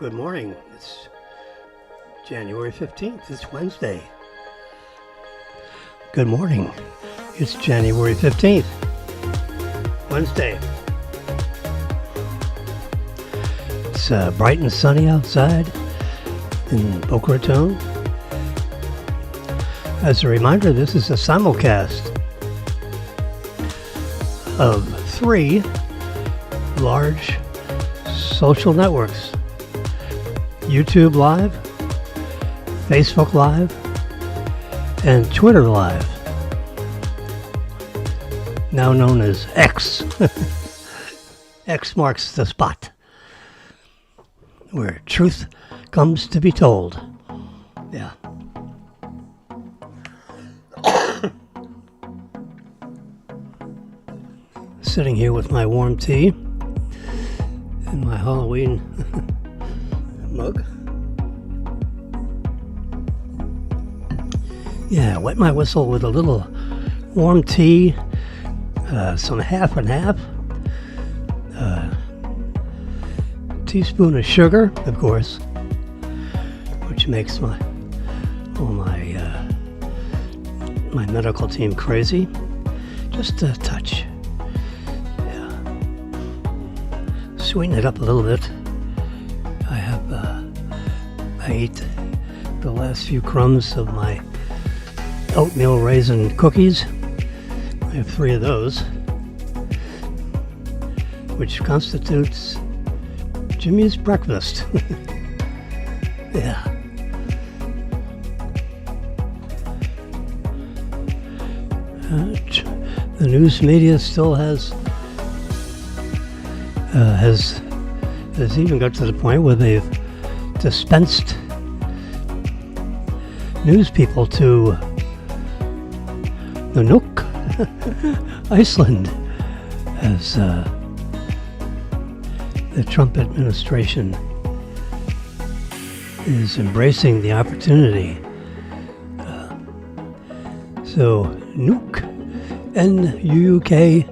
Good morning. It's January 15th. It's Wednesday. Good morning. It's January 15th. Wednesday. It's bright and sunny outside in Boca Raton. As a reminder, this is a simulcast of 3 large social networks: YouTube Live, Facebook Live, and Twitter Live, now known as X. X marks the spot where truth comes to be told. Yeah. Sitting here with my warm tea and my Halloween mug. Yeah, wet my whistle with a little warm tea, some half and half, teaspoon of sugar, of course, which makes my medical team crazy. Just a touch. Yeah. Sweeten it up a little bit. I ate the last few crumbs of my oatmeal raisin cookies. I have 3 of those, which constitutes Jimmy's breakfast. Yeah. The news media still has even got to the point where they've dispensed news people to Nuuk, Iceland, as the Trump administration is embracing the opportunity. So Nuuk, N-U-U-K,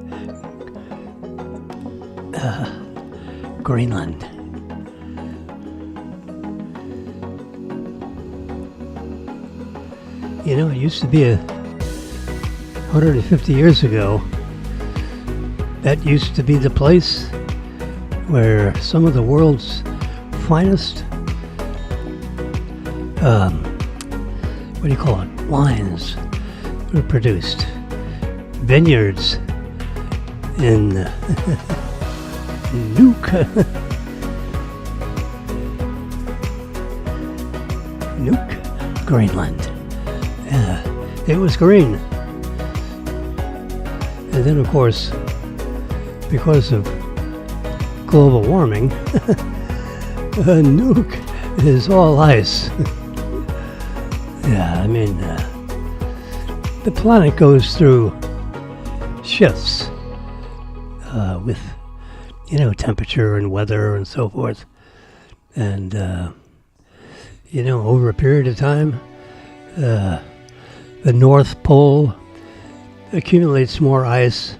Greenland. You know, it used to be 150 years ago, that used to be the place where some of the world's finest, wines were produced. Vineyards in Nuuk, Greenland. It was green. And then, of course, because of global warming, Nuuk is all ice. Yeah, I mean, the planet goes through shifts with, temperature and weather and so forth. And, over a period of time, the North Pole accumulates more ice,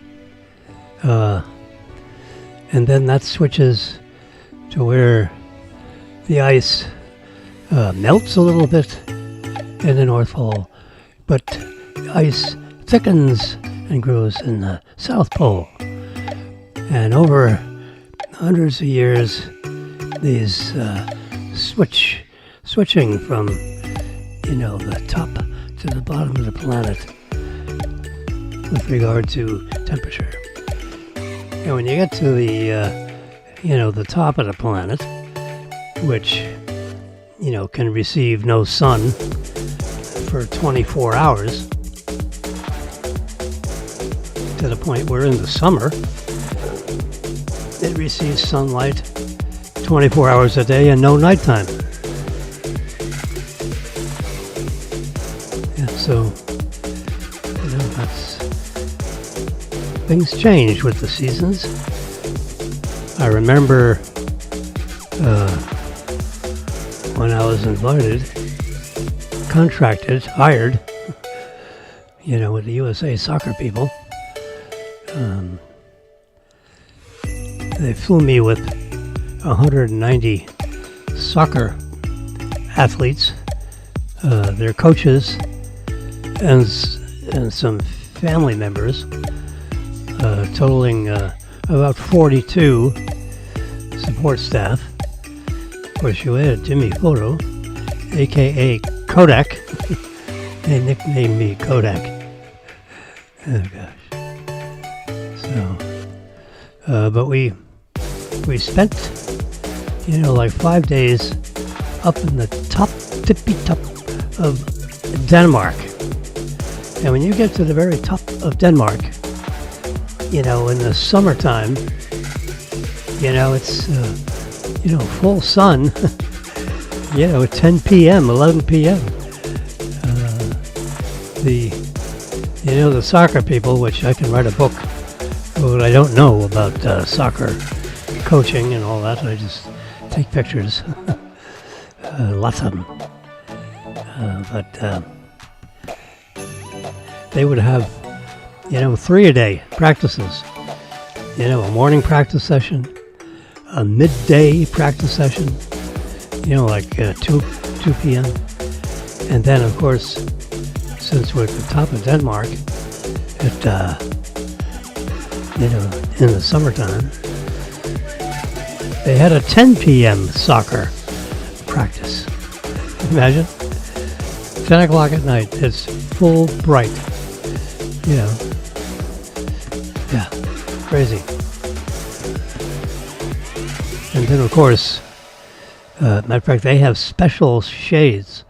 and then that switches to where the ice melts a little bit in the North Pole, but ice thickens and grows in the South Pole. And over hundreds of years, these switching from the top to the bottom of the planet with regard to temperature. And when you get to the top of the planet, which can receive no sun for 24 hours, to the point where in the summer it receives sunlight 24 hours a day and no nighttime. Yeah, so that's things change with the seasons. I remember when I was hired, with the USA soccer people. They flew me with 190 soccer athletes, their coaches, and some family members, totaling about 42 support staff. Of course, you had Jimmy Photo, aka Kodak. They nicknamed me Kodak. Oh gosh. So, but we spent, like 5 days up in the tippy top of Denmark. And when you get to the very top of Denmark, in the summertime, it's, full sun, at 10 p.m., 11 p.m. The soccer people, which I can write a book, but I don't know about soccer coaching and all that. I just take pictures, lots of them. But they would have, 3 a day practices. A morning practice session, a midday practice session, like 2 p.m. And then, of course, since we're at the top of Denmark, in the summertime, they had a 10 p.m. soccer practice. Imagine, 10 o'clock at night, it's full bright, yeah, crazy. And then, of course, matter of fact, they have special shades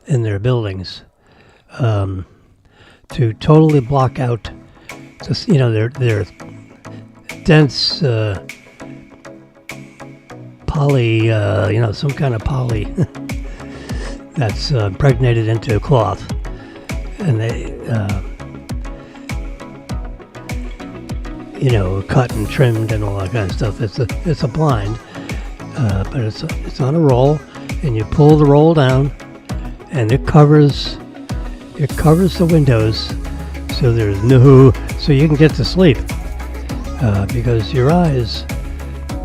in their buildings to totally block out, their dense poly, some kind of poly that's impregnated into cloth, and they, cut and trimmed and all that kind of stuff. It's a blind, but it's on a roll, and you pull the roll down, and it covers the windows, so you can get to sleep, because your eyes,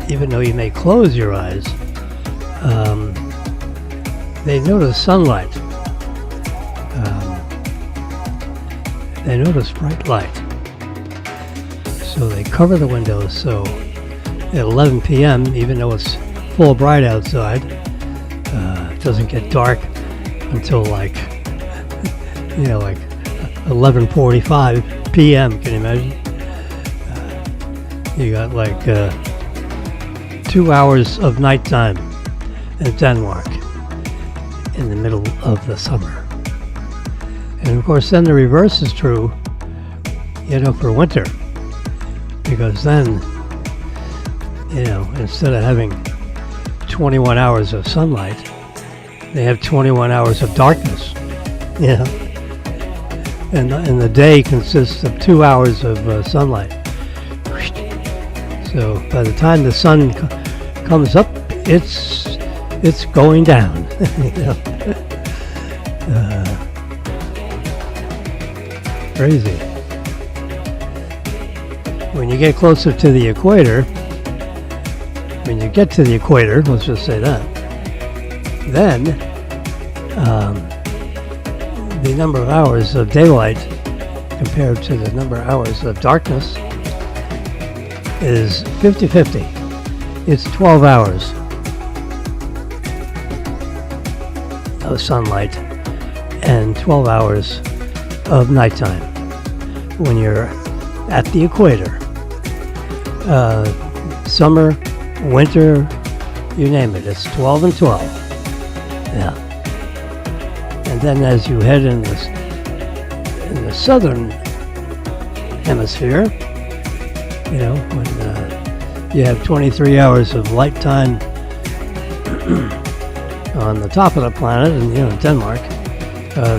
even though you may close your eyes, they notice sunlight. They notice bright light. So they cover the windows, so at 11 p.m., even though it's full bright outside, it doesn't get dark until like 11:45 p.m. Can you imagine? You got like 2 hours of nighttime in Denmark in the middle of the summer. And of course, then the reverse is true, for winter, because then, instead of having 21 hours of sunlight, they have 21 hours of darkness. And the day consists of 2 hours of sunlight. So by the time the sun comes up, it's going down. Crazy. When you get closer to the equator, let's just say that, then the number of hours of daylight compared to the number of hours of darkness is 50-50. It's 12 hours of sunlight and 12 hours of nighttime when you're at the equator. Summer, winter, you name it, it's 12 and 12. Yeah. And then as you head in the southern hemisphere, when you have 23 hours of light time on the top of the planet, and in Denmark,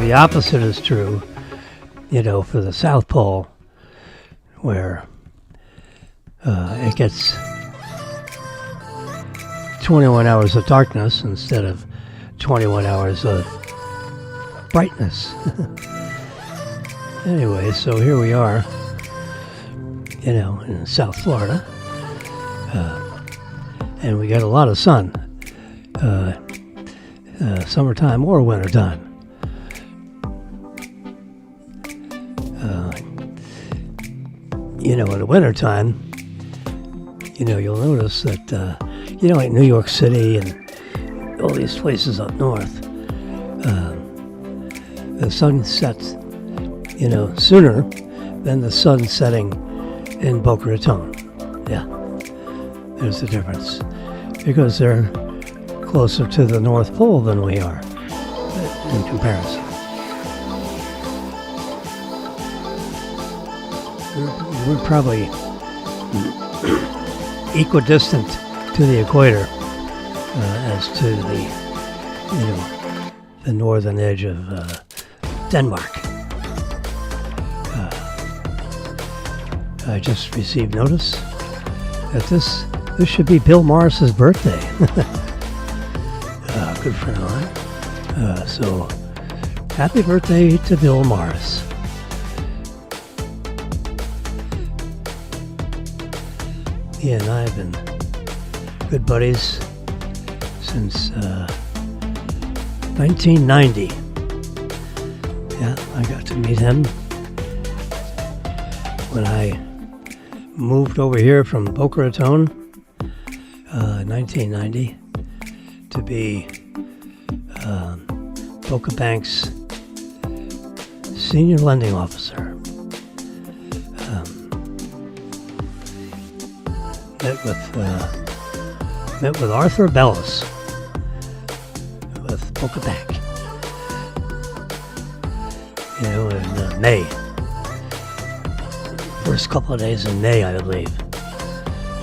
the opposite is true, for the South Pole, where it gets 21 hours of darkness instead of 21 hours of brightness. Anyway, so here we are, in South Florida, and we got a lot of sun. summertime or wintertime. In the wintertime, you'll notice that, like New York City and all these places up north, the sun sets, sooner than the sun setting in Boca Raton. Yeah, there's a difference because they're closer to the North Pole than we are in comparison. We're probably equidistant to the equator as to the northern edge of Denmark. I just received notice that this should be Bill Morris's birthday. Good friend of mine. So happy birthday to Bill Morris. He and I have been good buddies since 1990. Yeah, I got to meet him when I moved over here from Boca Raton, 1990, to be Boca Bank's senior lending officer. Met with Arthur Bellis with Boca Bank, in May. First couple of days in May, I believe,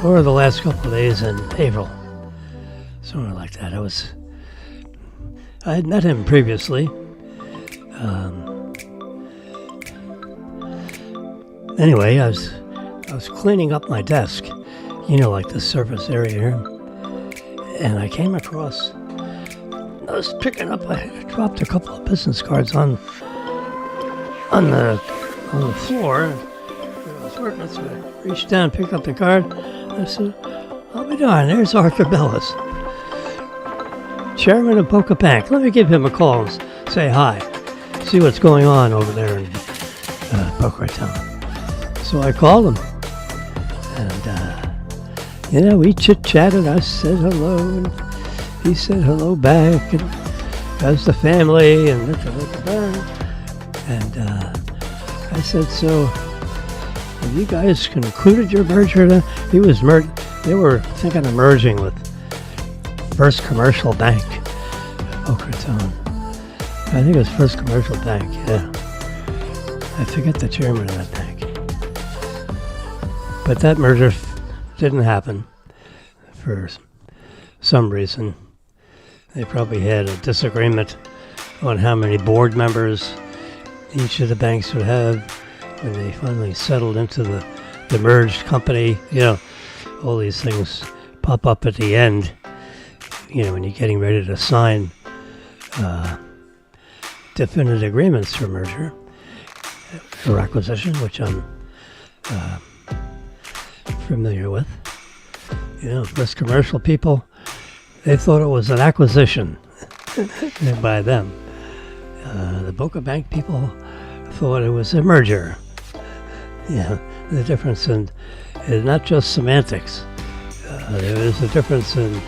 or the last couple of days in April, something like that. I had met him previously. Anyway, I was cleaning up my desk, like the surface area here, and I came across. I was picking up. I dropped a couple of business cards on the floor. I was working, so I reached down, picked up the card. I said, "I'll be darned, there's Arthur Bellis, chairman of Boca Bank. Let me give him a call and say hi, see what's going on over there in Boca Raton." So I called him, and we chit-chatted. I said hello, and he said hello back, and how's the family, and and I said, "So, have you guys concluded your merger?" They were thinking of merging with First Commercial Bank, Boca Raton. I think it was First Commercial Bank, yeah. I forget the chairman of that bank. But that merger didn't happen for some reason. They probably had a disagreement on how many board members each of the banks would have when they finally settled into the merged company. All these things pop up at the end, when you're getting ready to sign definitive agreements for merger or acquisition, which I'm familiar with. First Commercial people, they thought it was an acquisition by them. The Boca Bank people thought it was a merger. The difference is not just semantics. There is a difference in,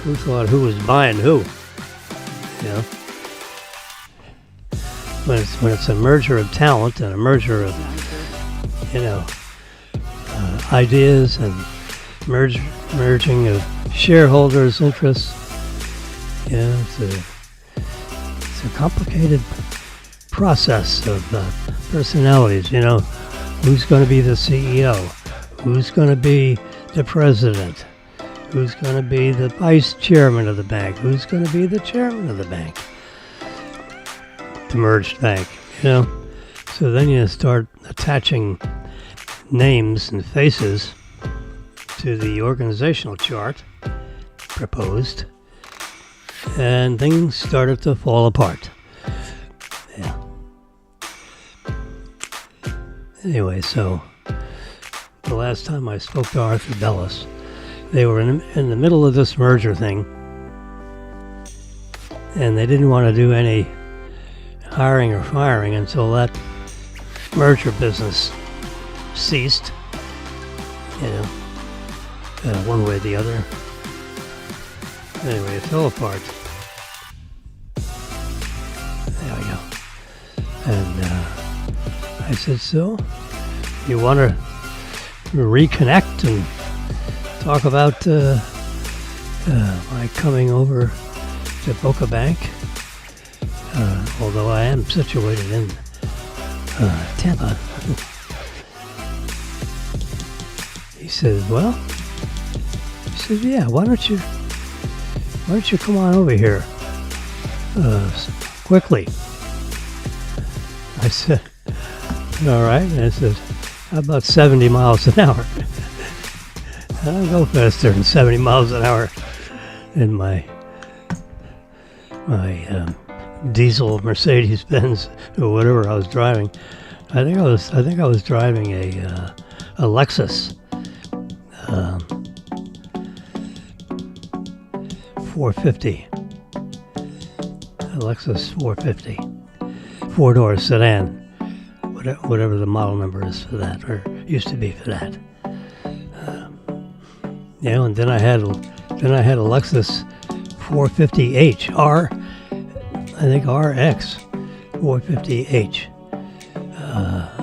who thought who was buying who. When it's a merger of talent and a merger of, ideas and merging of shareholders' interests, it's a complicated process of personalities. Who's going to be the CEO? Who's going to be the president? Who's going to be the vice chairman of the bank? Who's going to be the chairman of the bank? The merged bank, So then you start attaching names and faces to the organizational chart proposed, and things started to fall apart. Anyway, so the last time I spoke to Arthur Bellis. They were in the middle of this merger thing, and they didn't want to do any hiring or firing until that merger business ceased, one way or the other. Anyway, it fell apart. There we go. And I said, so, you want to reconnect and talk about my coming over to Boca Bank? Although I am situated in Tampa. He says, yeah, why don't you come on over here quickly? I said, all right. And I said, how about 70 miles an hour? I don't go faster than 70 miles an hour in my diesel Mercedes-Benz or whatever I was driving. I think I was driving a Lexus 450. A Lexus 450. 4-door sedan. Whatever the model number is for that, or used to be for that. And then I had a Lexus 450H I think RX 450H,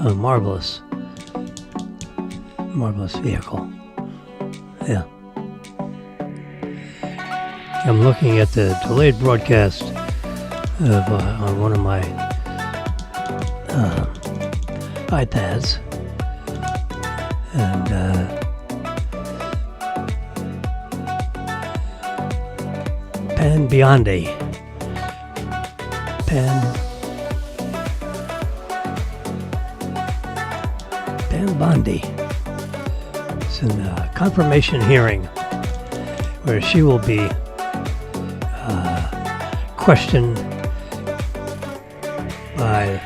a marvelous vehicle. Yeah. I'm looking at the delayed broadcast of on one of my iPads, and Pan Bondi. It's in a confirmation hearing where she will be questioned by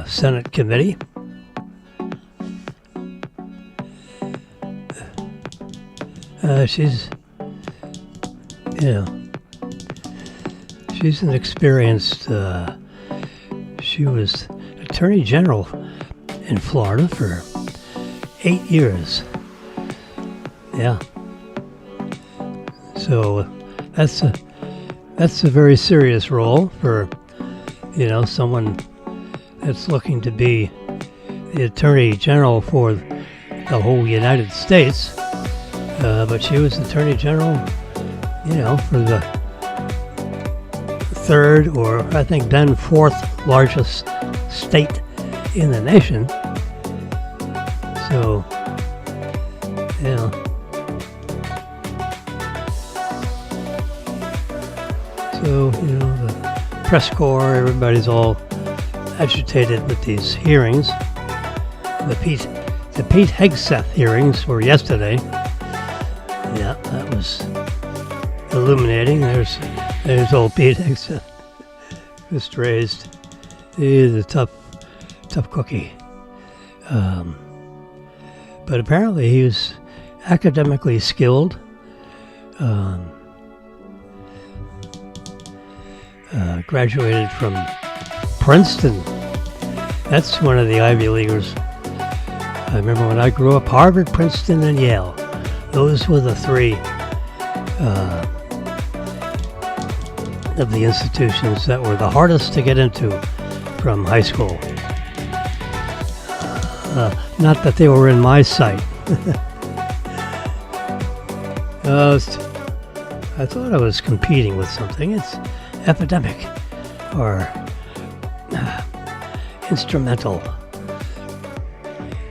Senate committee. She's an experienced, she was Attorney General in Florida for 8 years. Yeah. So that's a very serious role for, someone that's looking to be the Attorney General for the whole United States. But she was Attorney General, for the third, or I think then fourth largest state in the nation. So, the press corps, everybody's all agitated with these hearings. The Pete Hegseth hearings were yesterday. Yeah, that was illuminating. There's old Pete Hegseth, just raised. He's a tough cookie. But apparently he was academically skilled. Graduated from Princeton. That's one of the Ivy Leaguers. I remember when I grew up, Harvard, Princeton, and Yale. Those were the three of the institutions that were the hardest to get into from high school. Not that they were in my sight. I thought I was competing with something. It's epidemic or instrumental.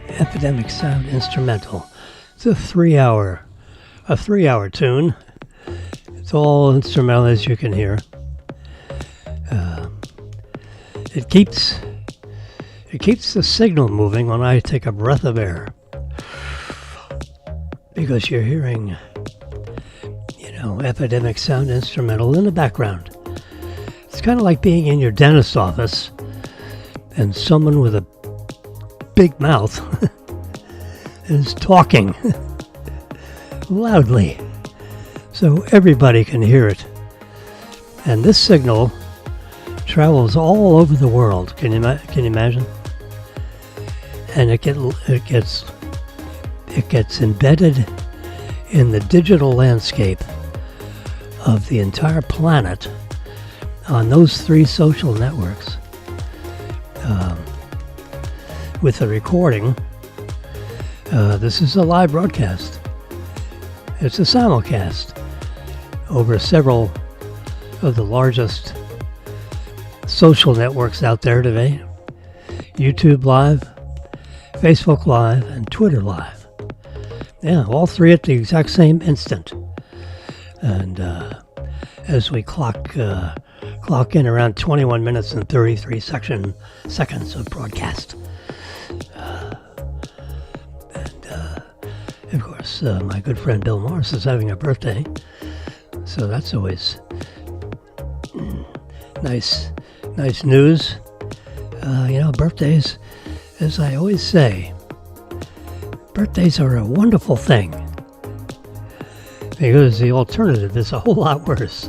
Epidemic Sound Instrumental. It's a 3-hour tune. It's all instrumental, as you can hear. It keeps the signal moving when I take a breath of air, because you're hearing, Epidemic Sound Instrumental in the background. It's kind of like being in your dentist's office and someone with a big mouth is talking loudly so everybody can hear it. And this signal travels all over the world. Can you imagine? And it gets embedded in the digital landscape of the entire planet on those 3 social networks. With the recording, this is a live broadcast. It's a simulcast over several of the largest social networks out there today. YouTube Live, Facebook Live, and Twitter Live. Yeah, all 3 at the exact same instant. And as we clock in around 21 minutes and 33 seconds of broadcast. Of course, my good friend Bill Morris is having a birthday, so that's always nice news. Birthdays, as I always say, birthdays are a wonderful thing, because the alternative is a whole lot worse.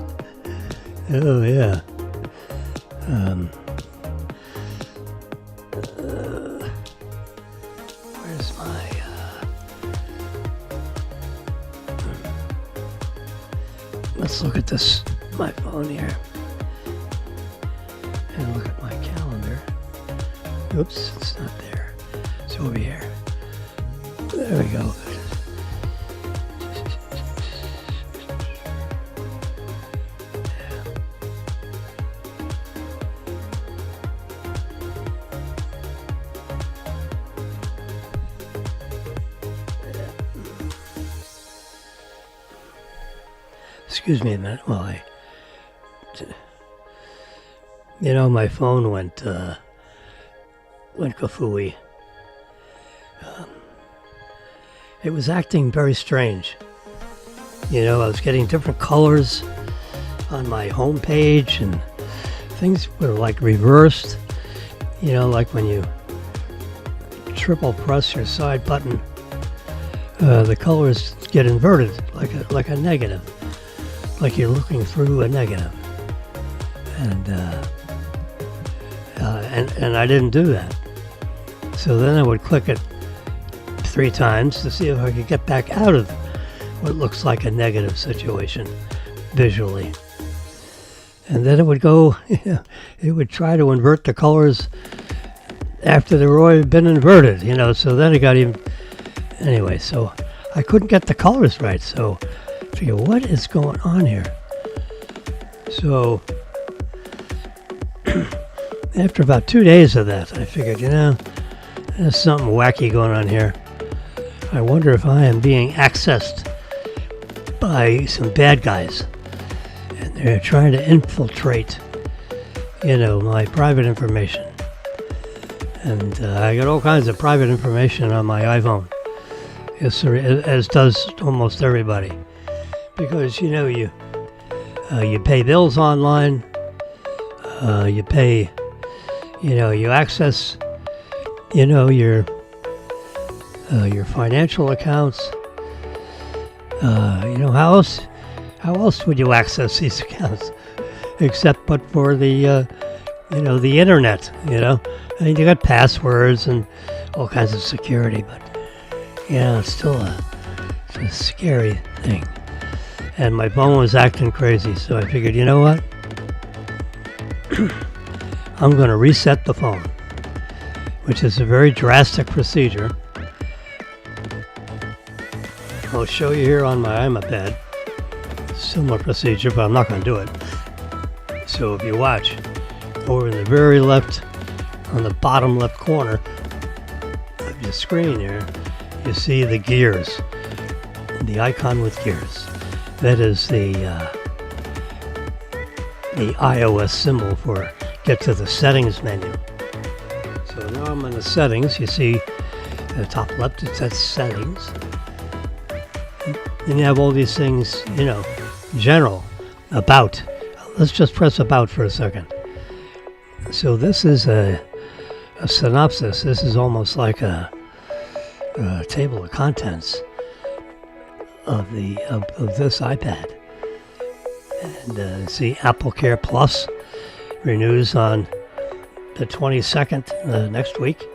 Oh yeah. Where's my let's look at my phone here and look at my calendar. Oops, it's not there. It's over here. There we go. Excuse me a minute while my phone went kafooey. It was acting very strange. I was getting different colors on my home page, and things were like reversed. Like when you triple press your side button, the colors get inverted like a negative. Like you're looking through a negative, and I didn't do that. So then I would click it 3 times to see if I could get back out of what looks like a negative situation visually. And then it would go, it would try to invert the colors after they've already been inverted, so then it got even, anyway, so I couldn't get the colors right, so I figure, what is going on here? So after about 2 days of that, I figured, there's something wacky going on here. I wonder if I am being accessed by some bad guys, and they're trying to infiltrate, my private information. And I got all kinds of private information on my iPhone, as does almost everybody. Because, you pay bills online, you pay, you access, your financial accounts. How else would you access these accounts except but for the internet, I mean, you got passwords and all kinds of security, but, it's still it's a scary thing. And my phone was acting crazy, so I figured, you know what? I'm going to reset the phone, which is a very drastic procedure. I'll show you here on my iPad. Similar procedure, but I'm not going to do it. So if you watch, over in the very left, on the bottom left corner of your screen here, you see the gears, the icon with gears. That is the iOS symbol for get to the settings menu. So now I'm in the settings. You see at the top left it says settings. Then you have all these things, general, about. Let's just press about for a second. So this is a synopsis. This is almost like a table of contents of this iPad. And see, AppleCare Plus renews on the 22nd next week.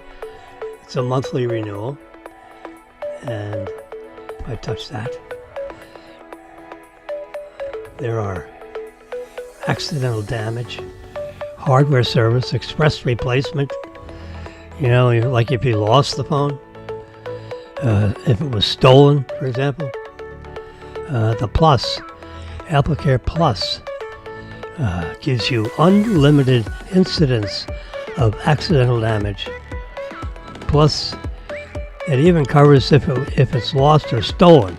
It's a monthly renewal, and if I touch that, there are accidental damage, hardware service, express replacement. You know, like if you lost the phone, if it was stolen, for example. The Plus, AppleCare Plus, gives you unlimited incidents of accidental damage. Plus, it even covers if it's lost or stolen.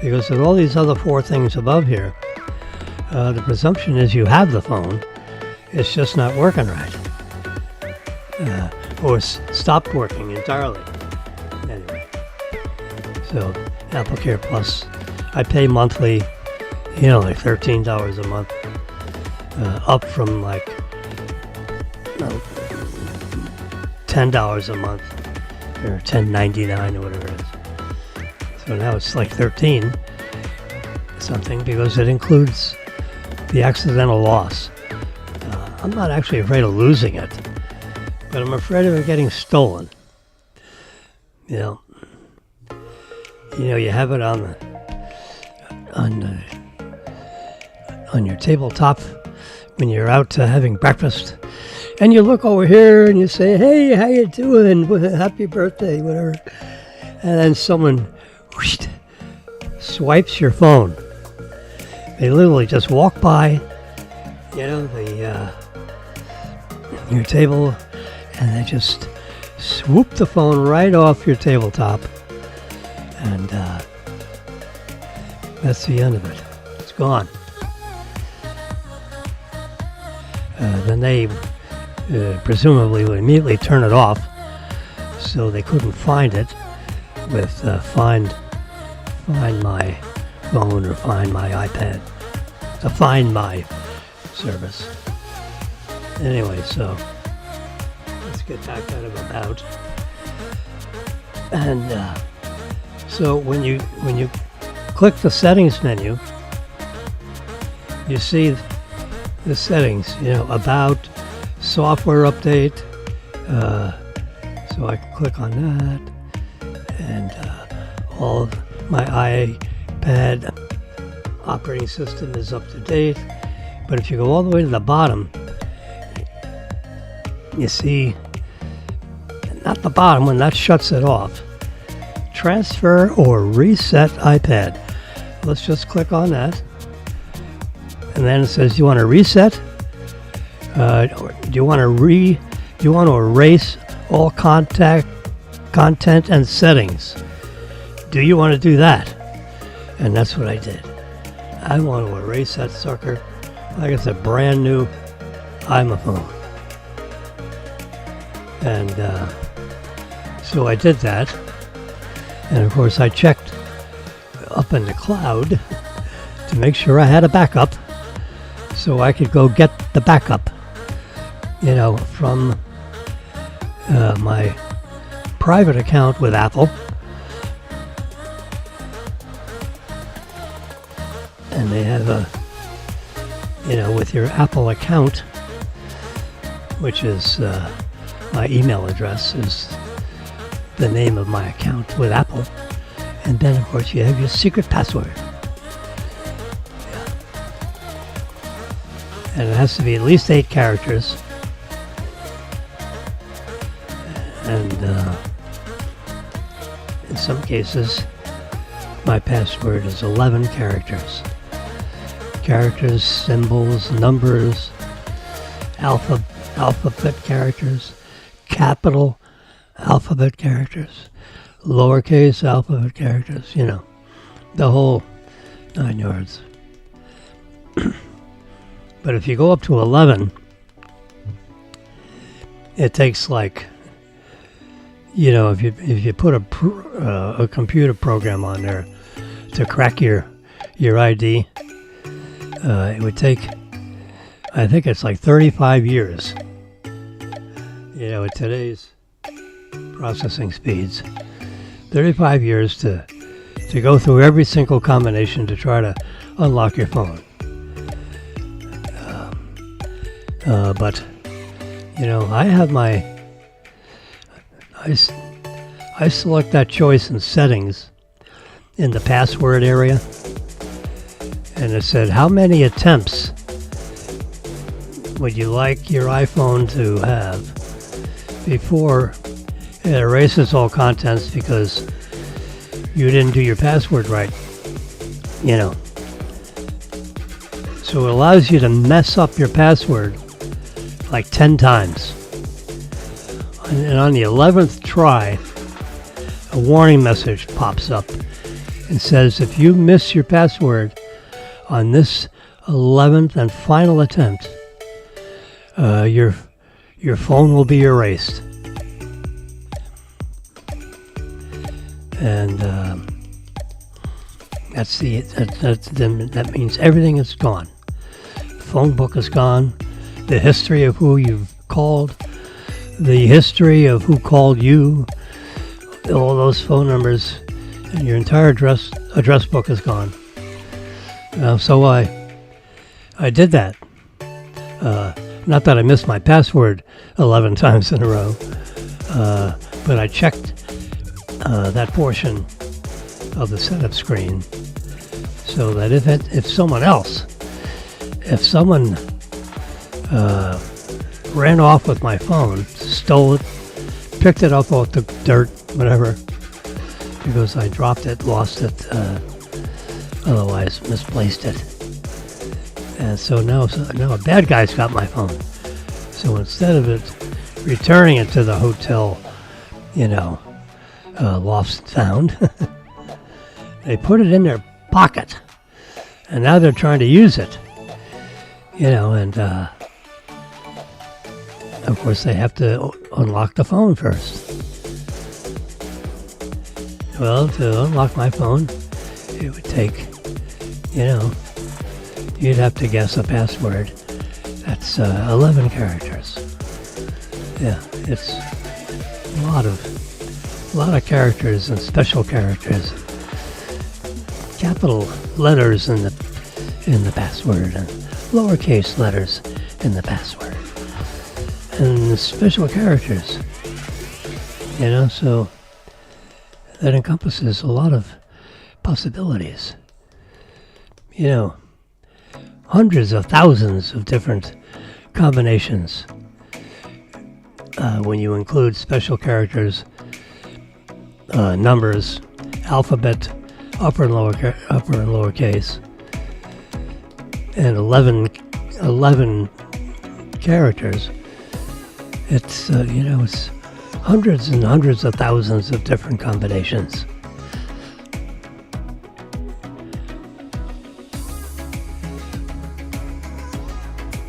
Because of all these other 4 things above here, the presumption is you have the phone, it's just not working right. Or stopped working entirely. Anyway, so AppleCare Plus, I pay monthly, like $13 a month, up from like $10 a month, or $10.99 or whatever it is. So now it's like $13 something because it includes the accidental loss. I'm not actually afraid of losing it, but I'm afraid of it getting stolen. You have it on your tabletop when you're out having breakfast, and you look over here and you say, "Hey, how you doing? Happy birthday," whatever, and then someone whoosh, swipes your phone. They literally just walk by, your table, and they just swoop the phone right off your tabletop, and that's the end of it. It's gone. Then they presumably would immediately turn it off, so they couldn't find it with Find My Phone or Find My iPad, the Find My service. Anyway, so let's get back out of about. And so when you click the settings menu, you see the settings, about, software update. So I can click on that, and all of my iPad operating system is up to date. But if you go all the way to the bottom, you see, not the bottom, when that shuts it off, transfer or reset iPad. Let's just click on that. And then it says, you want to reset? Do you want to erase all content and settings? Do you want to do that? And that's what I did. I want to erase that sucker like it's a brand new iPhone. And so I did that. And of course I checked up in the cloud to make sure I had a backup, so I could go get the backup, from my private account with Apple. And they have with your Apple account, which is my email address is the name of my account with Apple. And then, of course, you have your secret password. And it has to be at least 8 characters. And in some cases, my password is 11 characters. Characters, symbols, numbers, alphabet characters, capital alphabet characters, lowercase alphabet characters, the whole 9 yards. But if you go up to 11, it takes like, if you put a computer program on there to crack your ID, it would take, I think it's like 35 years. At today's processing speeds, 35 years to go through every single combination to try to unlock your phone. But I have I select that choice in settings in the password area, and it said, how many attempts would you like your iPhone to have before it erases all contents because you didn't do your password right. So it allows you to mess up your password like 10 times. And on the 11th try, a warning message pops up and says, if you miss your password on this 11th and final attempt, your phone will be erased. And that means everything is gone. The phone book is gone. The history of who you've called, the history of who called you, all those phone numbers, and your entire address book is gone. So I did that. Not that I missed my password 11 times in a row, but I checked that portion of the setup screen so that if someone ran off with my phone, stole it, picked it up off the dirt, whatever, because I dropped it, lost it, otherwise misplaced it. And so now a bad guy's got my phone. So instead of it returning it to the hotel, lost found, they put it in their pocket, and now they're trying to use it. And of course they have to unlock the phone first. Well, to unlock my phone, it would take, you'd have to guess a password. That's 11 characters. Yeah, it's a lot of characters and special characters. Capital letters in the password and lowercase letters in the password. And special characters. So that encompasses a lot of possibilities. Hundreds of thousands of different combinations when you include special characters, numbers, alphabet, upper and lowercase, and 11 characters. It's it's hundreds and hundreds of thousands of different combinations.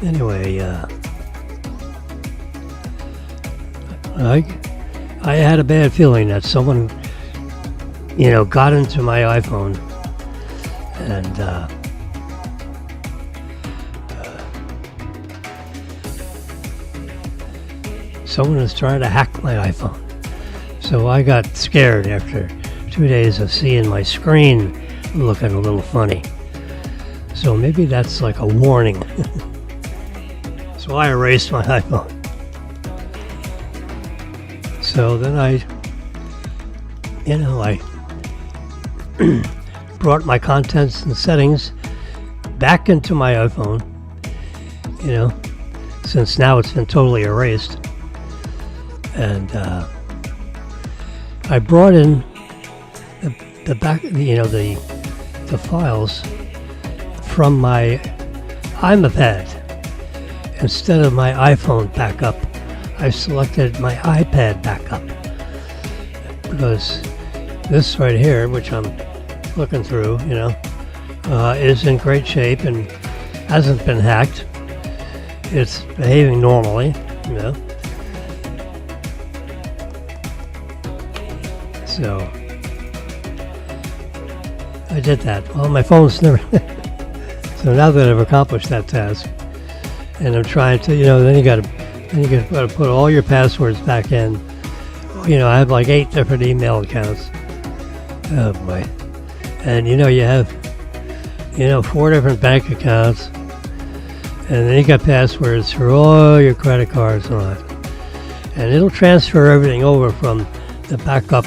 Anyway, I had a bad feeling that someone, got into my iPhone and someone was trying to hack my iPhone. So I got scared after 2 days of seeing my screen looking a little funny. So maybe that's like a warning. So I erased my iPhone. So then I brought my contents and settings back into my iPhone, since now it's been totally erased. And I brought in the back, the files from my iPad. Instead of my iPhone backup, I selected my iPad backup, because this right here, which I'm looking through, is in great shape and hasn't been hacked. It's behaving normally, So I did that. Well, my phone's never. So now that I've accomplished that task, and I'm trying to, then you got to put all your passwords back in. I have like 8 different email accounts. Oh boy. And you have 4 different bank accounts, and then you got passwords for all your credit cards and all that. And it'll transfer everything over from the backup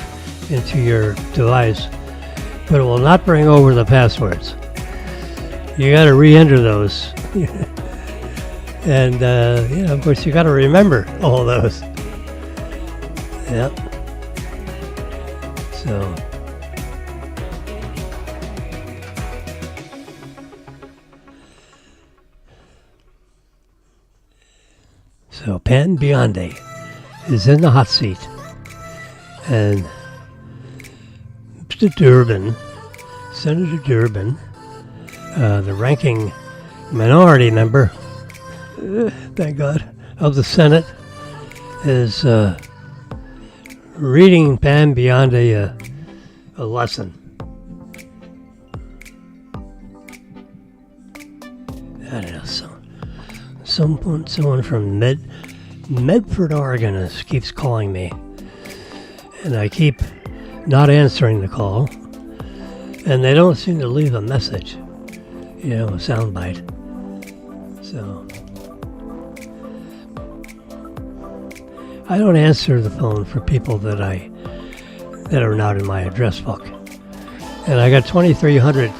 into your device, but it will not bring over the passwords. You got to re-enter those. And of course you got to remember all those. Yep. So Pan Biondi is in the hot seat, and Mr. Durbin, Senator Durbin, the ranking minority member, thank God, of the Senate, is reading Pan Biondi a lesson. I don't know, someone from Medford, Oregon keeps calling me, and I keep not answering the call, and they don't seem to leave a message, a soundbite. So I don't answer the phone for people that are not in my address book, and I got 2,300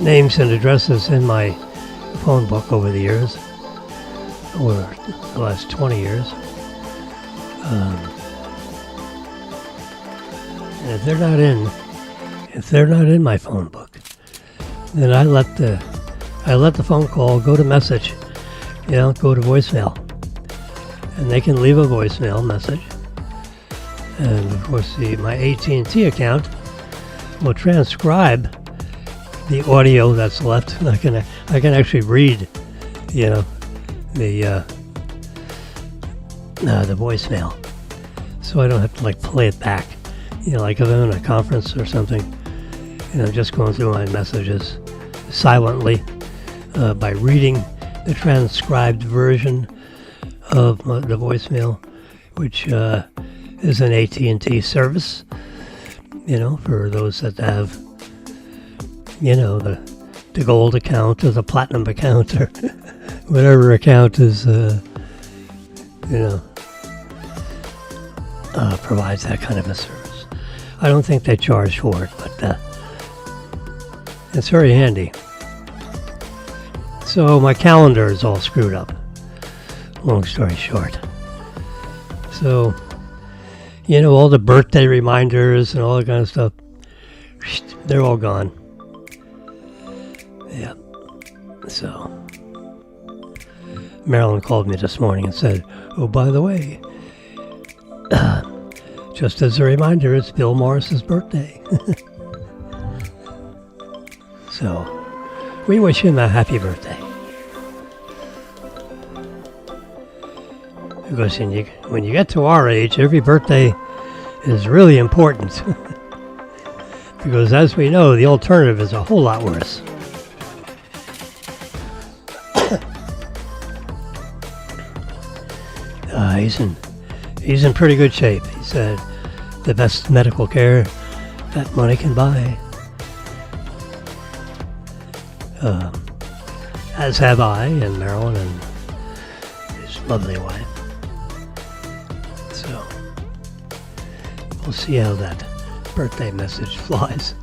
names and addresses in my phone book over the years, or the last 20 years. And if they're not in my phone book, then I let the phone call go to message, go to voicemail, and they can leave a voicemail message. And of course, my AT&T account will transcribe the audio that's left. I can actually read, the voicemail, so I don't have to play it back. Like if I'm in a conference or something, just going through my messages silently by reading the transcribed version of the voicemail, which is an AT&T service, for those that have, the gold account or the platinum account or whatever account is, provides that kind of a service. I don't think they charge for it, but it's very handy. So my calendar is all screwed up, long story short. So, all the birthday reminders and all that kind of stuff, they're all gone. Yeah. So Marilyn called me this morning and said, "Oh, by the way, just as a reminder, it's Bill Morris's birthday." So we wish him a happy birthday. Because when you get to our age, every birthday is really important. Because as we know, the alternative is a whole lot worse. He's in pretty good shape. He said the best medical care that money can buy. As have I and Marilyn and his lovely wife. So we'll see how that birthday message flies.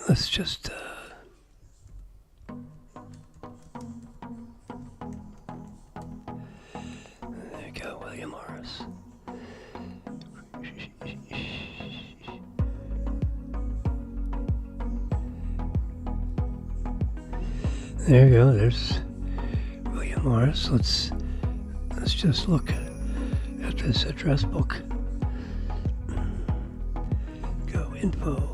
Let's just there you go, William Morris. There you go, there's William Morris. Let's just look at this address book. Go info.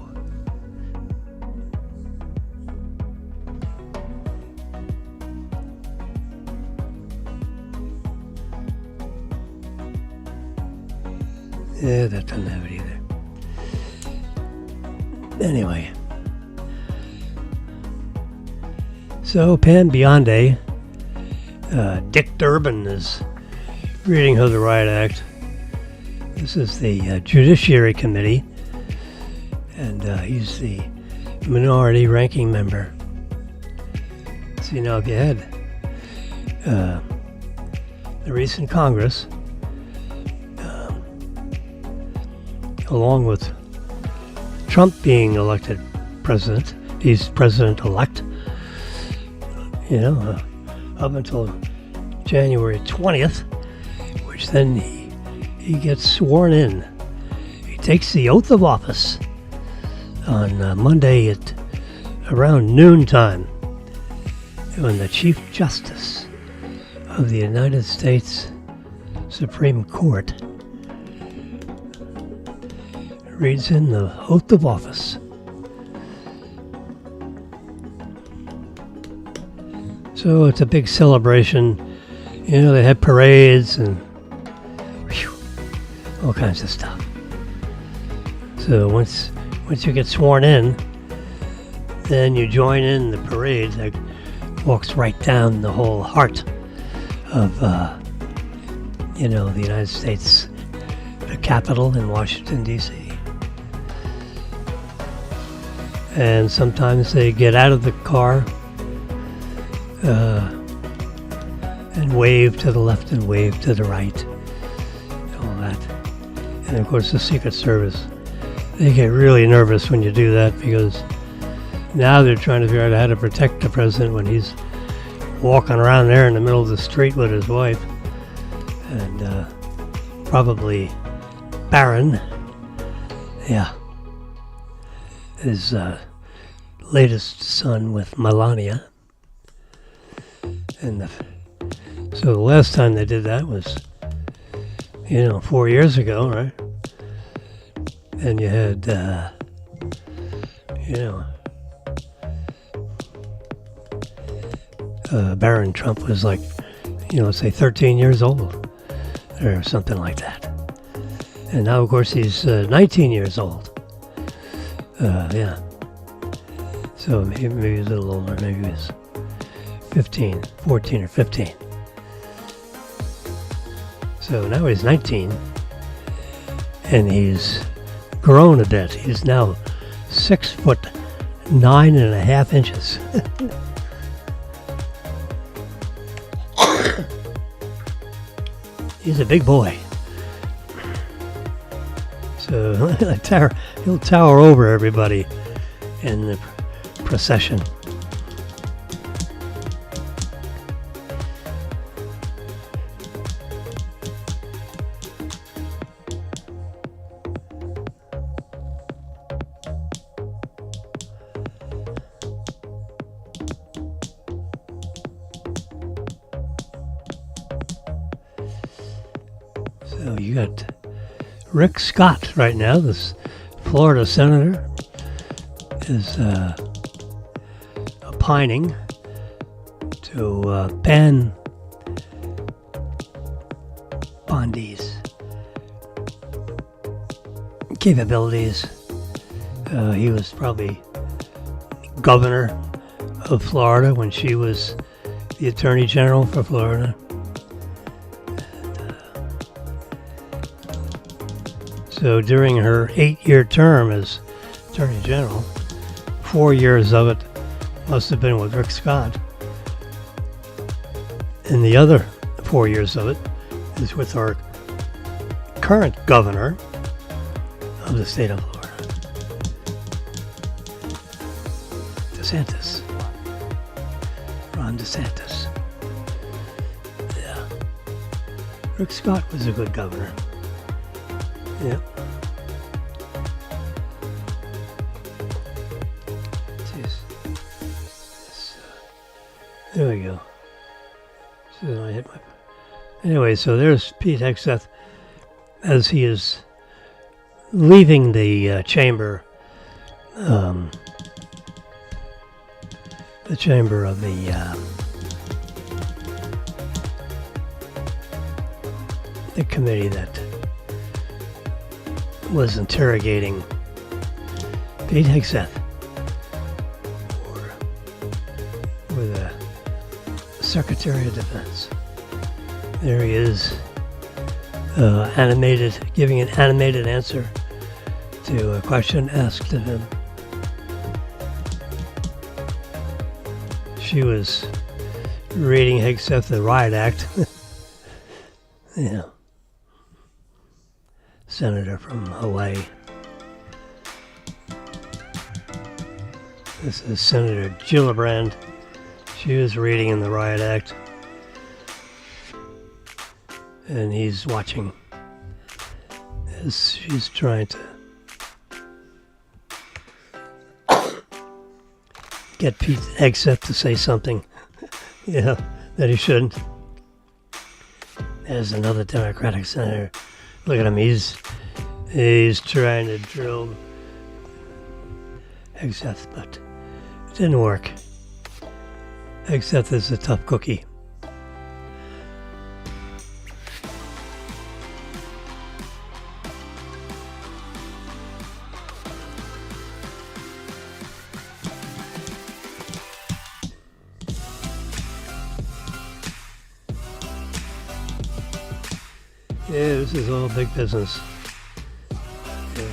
Yeah, that doesn't have it either. Anyway. So Pan Bionde, Dick Durbin is reading her the Riot Act. This is the Judiciary Committee, and he's the minority ranking member. So, if you had the recent Congress, along with Trump being elected president, he's president-elect, up until January 20th, which then he gets sworn in. He takes the oath of office on Monday at around noontime, when the Chief Justice of the United States Supreme Court reads in the oath of office. So it's a big celebration. They have parades and all kinds of stuff. So once you get sworn in, then you join in the parade that walks right down the whole heart of, the United States, the Capitol in Washington, D.C. And sometimes they get out of the car and wave to the left and wave to the right, all that. And of course the Secret Service, they get really nervous when you do that, because now they're trying to figure out how to protect the president when he's walking around there in the middle of the street with his wife and probably Barron, his latest son with Melania. And so the last time they did that was, 4 years ago, right? And you had, Barron Trump was like, say 13 years old or something like that. And now, of course, he's 19 years old. So maybe he's a little older. Maybe he was 14 or 15. So now he's 19, and he's grown a bit. He's now 6'9.5" He's a big boy. So he'll tower over everybody in the procession. So you got Rick Scott right now, this Florida senator, is opining to ban Bondi's capabilities. He was probably governor of Florida when she was the Attorney General for Florida. So during her 8-year term as Attorney General, 4 years of it must have been with Rick Scott. And the other 4 years of it is with our current governor of the state of Florida, Ron DeSantis. Yeah. Rick Scott was a good governor. Yeah. There we go. So then I hit my... Anyway, so there's Pete Hegseth as he is leaving the chamber, the chamber of the committee that was interrogating Pete Hegseth for the Secretary of Defense. There he is, giving an animated answer to a question asked of him. She was reading except the Riot Act. Yeah. Senator from Hawaii. This is Senator Gillibrand. She was reading in the Riot Act. And he's watching as she's trying to get Pete Hegseth to say something, that he shouldn't. There's another Democratic senator. Look at him. He's trying to drill Hegseth, but it didn't work. Hegseth is a tough cookie. Yeah, this is all big business. Yeah,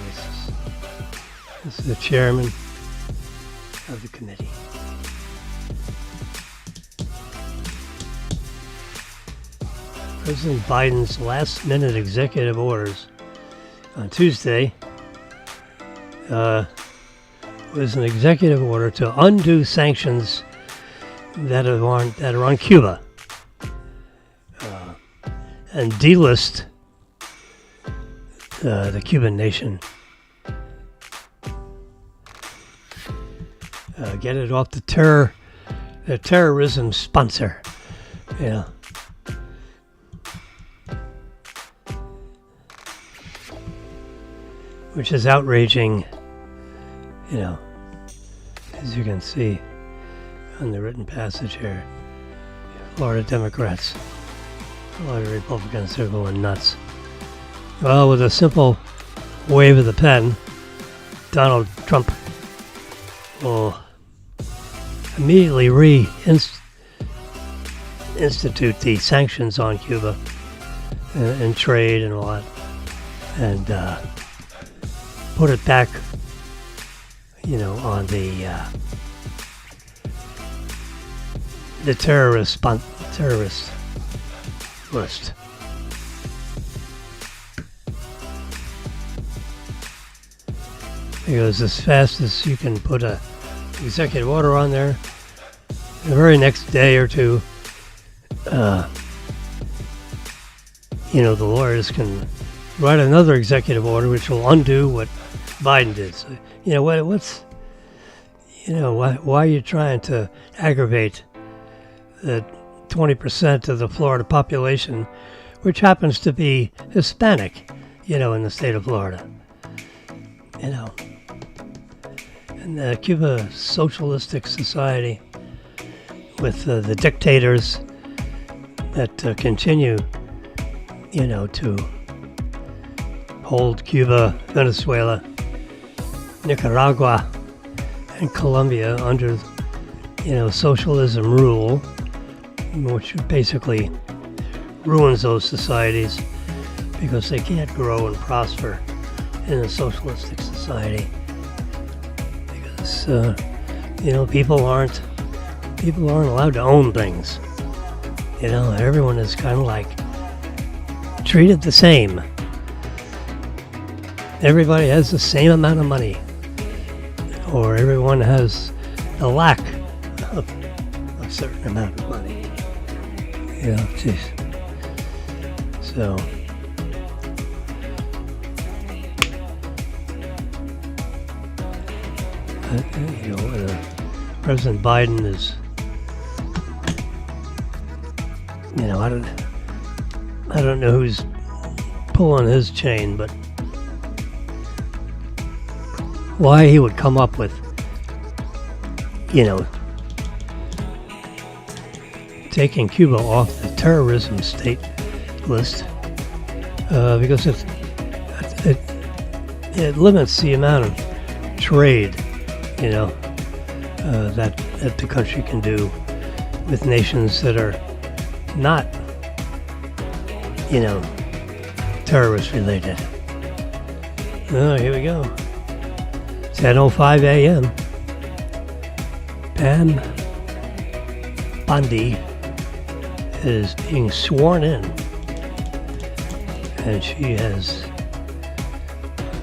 this is the chairman of the committee. President Biden's last-minute executive orders on Tuesday was an executive order to undo sanctions that are on Cuba and delist the Cuban nation. Get it off the terrorism sponsor. Which is outraging, as you can see on the written passage here. Florida Democrats, a lot of Republicans are going nuts. Well, with a simple wave of the pen, Donald Trump will immediately institute the sanctions on Cuba and trade and all that, and put it back, on the terrorist list. Because as fast as you can put a executive order on there, the very next day or two, the lawyers can write another executive order which will undo what Biden did. So, why are you trying to aggravate the 20% of the Florida population, which happens to be Hispanic, in the state of Florida? And the Cuba Socialistic Society with the dictators that continue, to hold Cuba, Venezuela, Nicaragua, and Colombia under, socialism rule, which basically ruins those societies because they can't grow and prosper in a socialistic society. Because, people aren't allowed to own things. Everyone is kind of like treated the same. Everybody has the same amount of money, or everyone has a lack of a certain amount of money. So President Biden is, I don't know who's pulling his chain, but why he would come up with, taking Cuba off the terrorism state list, because it limits the amount of trade, that the country can do with nations that are not, terrorist related. Oh, here we go. 10:05 a.m. Pam Bondi is being sworn in, and she has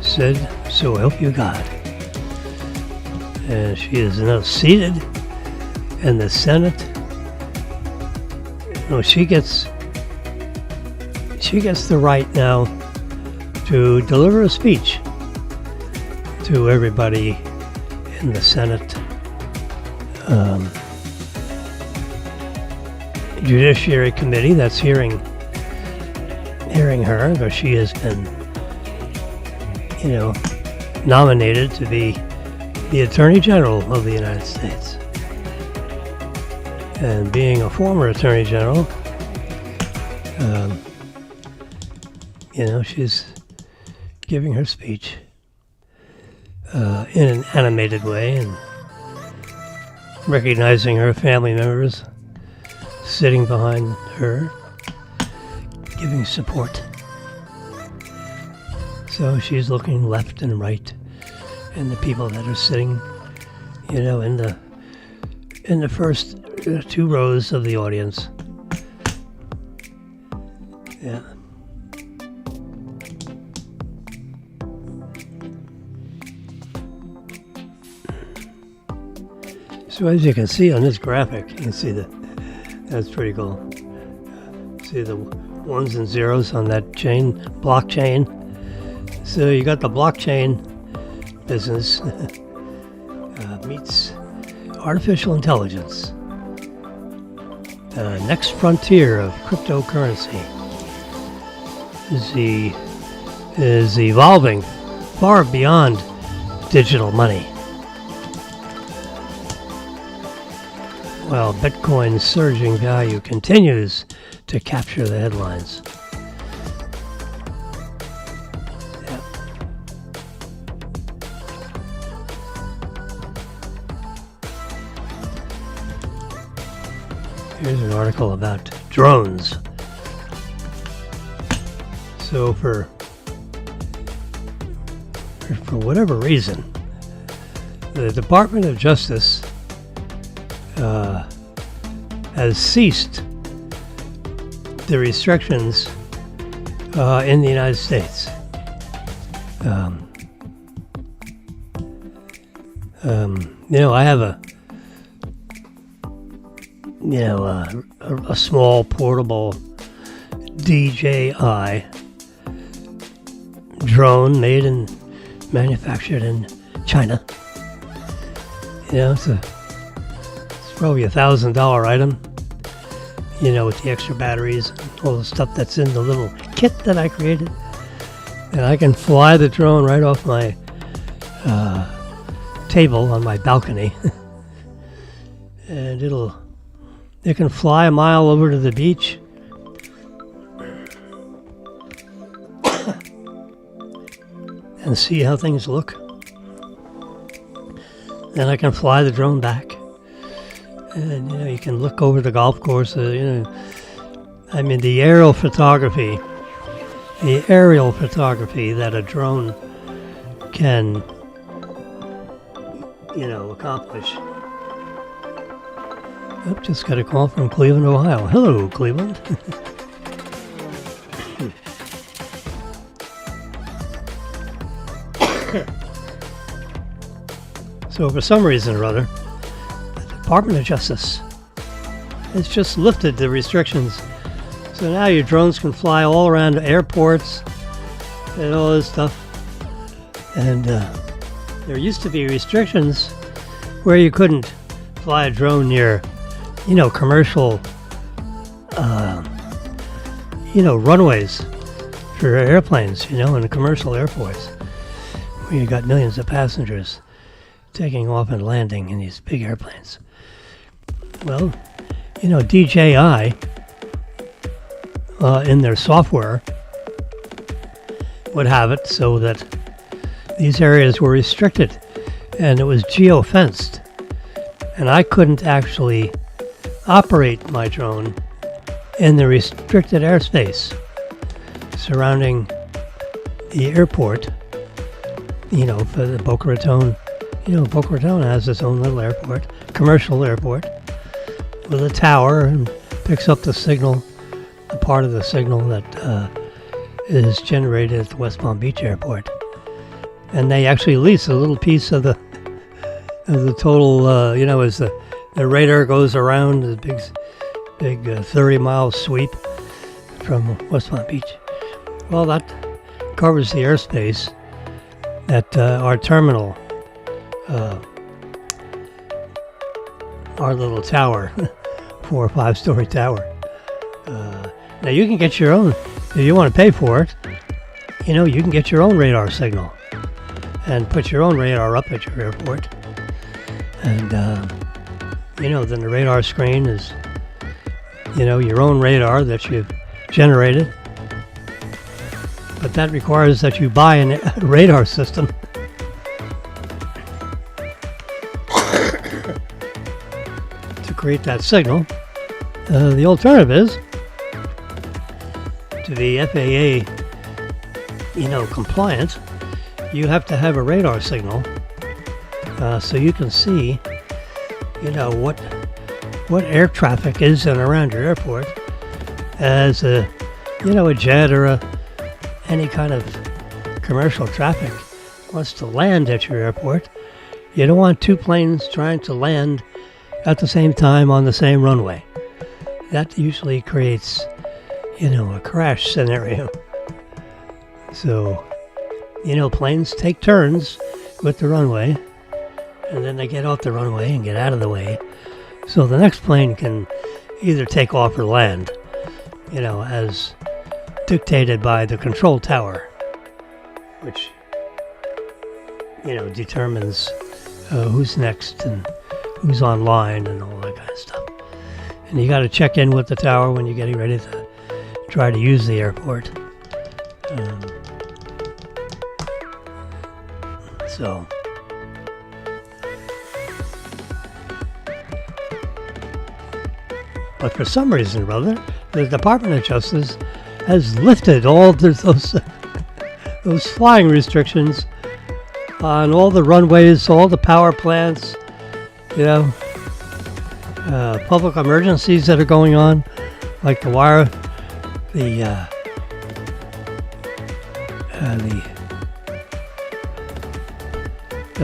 said, "So help you God." And she is now seated in the Senate. No, she gets the right now to deliver a speech to everybody in the Senate Judiciary Committee that's hearing her, because she has been, nominated to be the Attorney General of the United States. And being a former Attorney General, she's giving her speech in an animated way and recognizing her family members sitting behind her, giving support. So she's looking left and right, and the people that are sitting, in the first 2 rows of the audience. Yeah. So as you can see on this graphic, you can see that's pretty cool. See the 1s and 0s on that blockchain. So you got the blockchain business meets artificial intelligence. The next frontier of cryptocurrency is evolving far beyond digital money. While Bitcoin's surging value continues to capture the headlines. Yeah. Here's an article about drones. So for whatever reason, the Department of Justice has ceased the restrictions in the United States. I have a small portable DJI drone manufactured in China. It's probably $1,000 item, with the extra batteries and all the stuff that's in the little kit that I created. And I can fly the drone right off my table on my balcony. And it can fly a mile over to the beach. And see how things look. Then I can fly the drone back. And, you can look over the golf course, the aerial photography that a drone can, accomplish. Just got a call from Cleveland, Ohio. Hello, Cleveland. So for some reason or other, Department of Justice has just lifted the restrictions. So now your drones can fly all around airports and all this stuff. And there used to be restrictions where you couldn't fly a drone near, commercial, runways for airplanes, in commercial airports, where you got millions of passengers taking off and landing in these big airplanes. Well, DJI, in their software, would have it so that these areas were restricted, and it was geo-fenced. And I couldn't actually operate my drone in the restricted airspace surrounding the airport, for the Boca Raton. Boca Raton has its own little airport, commercial airport, with a tower, and picks up the signal, the part of the signal that is generated at the West Palm Beach airport. And they actually lease a little piece of the total, as the radar goes around the big 30-mile sweep from West Palm Beach. Well, that covers the airspace at our terminal, our little tower, 4 or 5 story tower. Now you can get your own, if you want to pay for it, you can get your own radar signal and put your own radar up at your airport. And, then the radar screen is, your own radar that you've generated. But that requires that you buy a radar system. To create that signal. The alternative is to be FAA, compliant. You have to have a radar signal, so you can see, what air traffic is in around your airport as a jet or any kind of commercial traffic wants to land at your airport. You don't want 2 planes trying to land at the same time on the same runway. That usually creates, a crash scenario. So, planes take turns with the runway, and then they get off the runway and get out of the way. So the next plane can either take off or land, as dictated by the control tower, which, determines who's next and who's online and all that kind of stuff. And you got to check in with the tower when you're getting ready to try to use the airport. But for some reason or other, the Department of Justice has lifted all those flying restrictions on all the runways, all the power plants, public emergencies that are going on, like the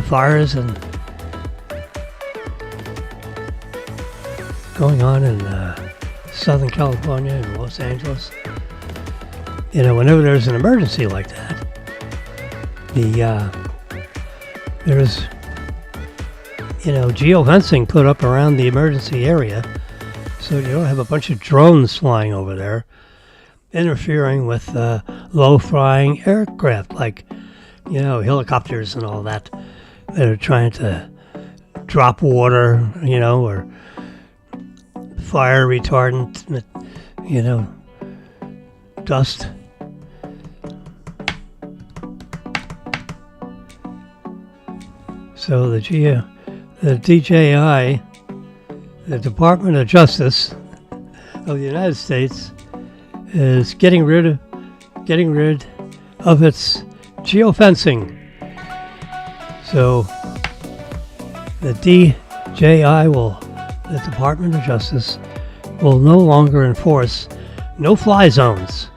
fires and going on in Southern California and Los Angeles. Whenever there's an emergency like that, there's geofencing put up around the emergency area, so you don't have a bunch of drones flying over there interfering with low-flying aircraft like helicopters and all that are trying to drop water, or fire retardant, dust. So the DJI, the Department of Justice of the United States, is getting rid of its geofencing. So the the Department of Justice will no longer enforce no-fly zones.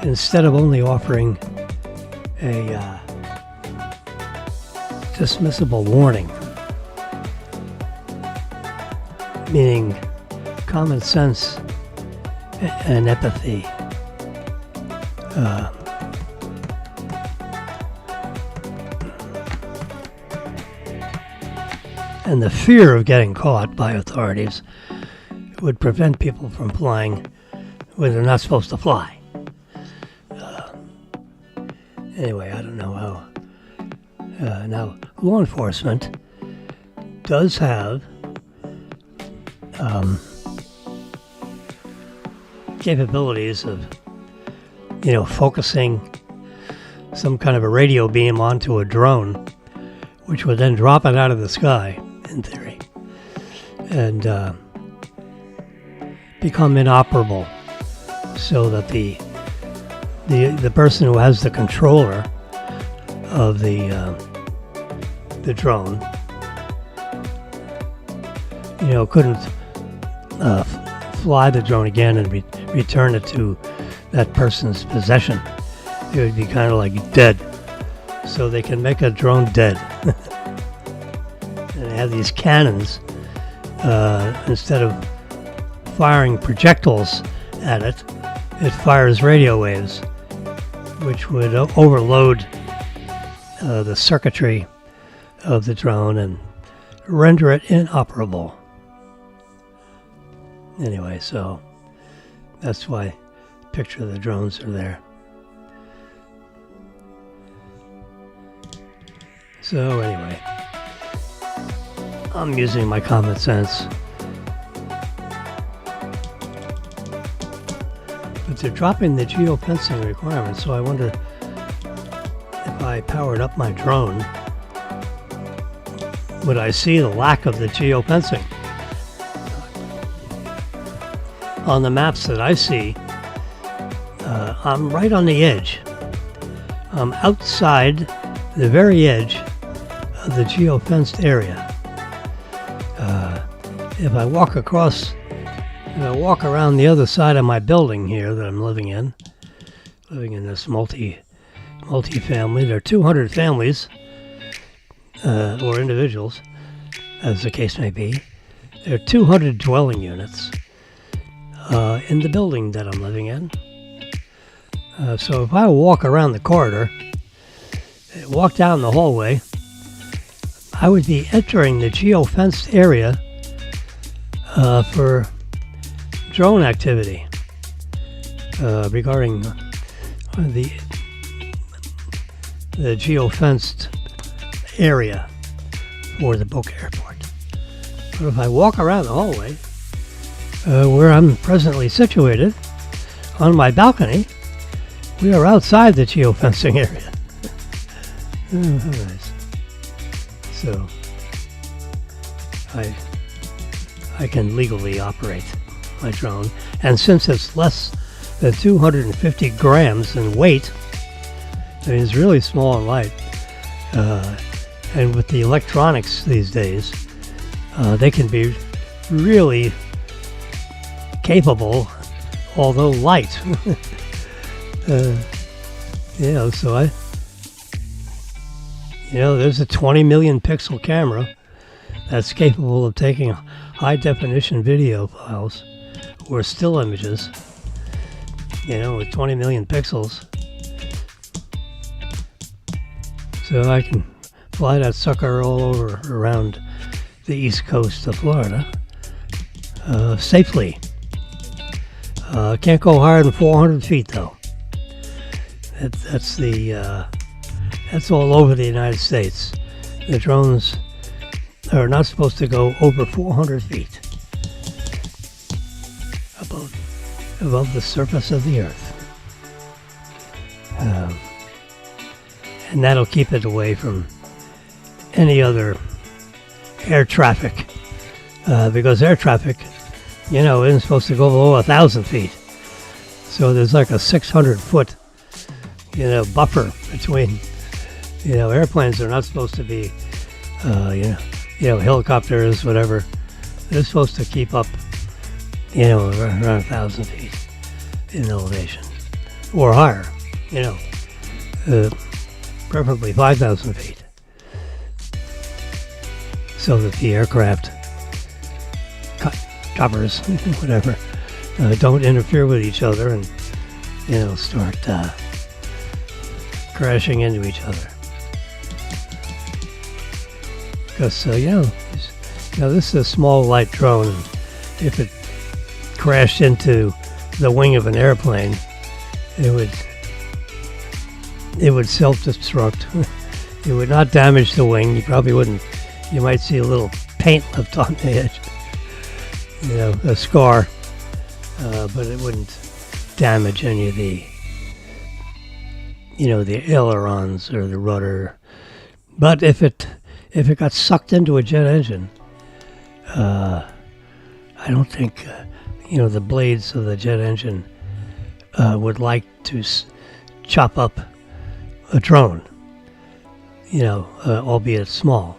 Instead of only offering a dismissible warning, meaning common sense and empathy. And the fear of getting caught by authorities would prevent people from flying where they're not supposed to fly. Anyway, I don't know how. Now, law enforcement does have capabilities of, focusing some kind of a radio beam onto a drone which would then drop it out of the sky, in theory, and become inoperable, so that the person who has the controller of the drone, couldn't fly the drone again and return it to that person's possession. It would be kind of like dead. So they can make a drone dead. And they have these cannons. Instead of firing projectiles at it, it fires radio waves, which would overload the circuitry of the drone and render it inoperable. Anyway, so that's why the picture of the drones are there. So anyway, I'm using my common sense. But they're dropping the geofencing requirements, so I wonder if I powered up my drone, would I see the lack of the geofencing? On the maps that I see, I'm right on the edge. I'm outside the very edge of the geofenced area. If I walk around the other side of my building here that I'm living in this multi-family, there are 200 families, or individuals, as the case may be. There are 200 dwelling units in the building that I'm living in. So if I walk around the corridor, walk down the hallway, I would be entering the geofenced area for drone activity regarding the geofenced area for the Boca Airport. But if I walk around the hallway, where I'm presently situated, on my balcony, we are outside the geofencing area. Nice. So I can legally operate my drone, and since it's less than 250 grams in weight, I mean, it's really small and light, and with the electronics these days, they can be really capable, although light. So there's a 20 million pixel camera that's capable of taking high definition video files or still images, with 20 million pixels. So I can fly that sucker all over around the east coast of Florida safely. Can't go higher than 400 feet though. That's all over the United States. The drones are not supposed to go over 400 feet above the surface of the earth. And that'll keep it away from any other air traffic, because air traffic, isn't supposed to go below 1,000 feet. So there's like a 600-foot, buffer between, airplanes are not supposed to be, helicopters, whatever. They're supposed to keep up, around 1,000 feet in elevation or higher, preferably 5,000 feet, so that the aircraft, choppers, whatever, don't interfere with each other and, start crashing into each other. Because, this is a small light drone. If it crashed into the wing of an airplane, it would self-destruct. It would not damage the wing. You probably wouldn't. You might see a little paint left on the edge, a scar, but it wouldn't damage any of the, the ailerons or the rudder. But if it if it got sucked into a jet engine, I don't think the blades of the jet engine would like to chop up a drone, albeit small.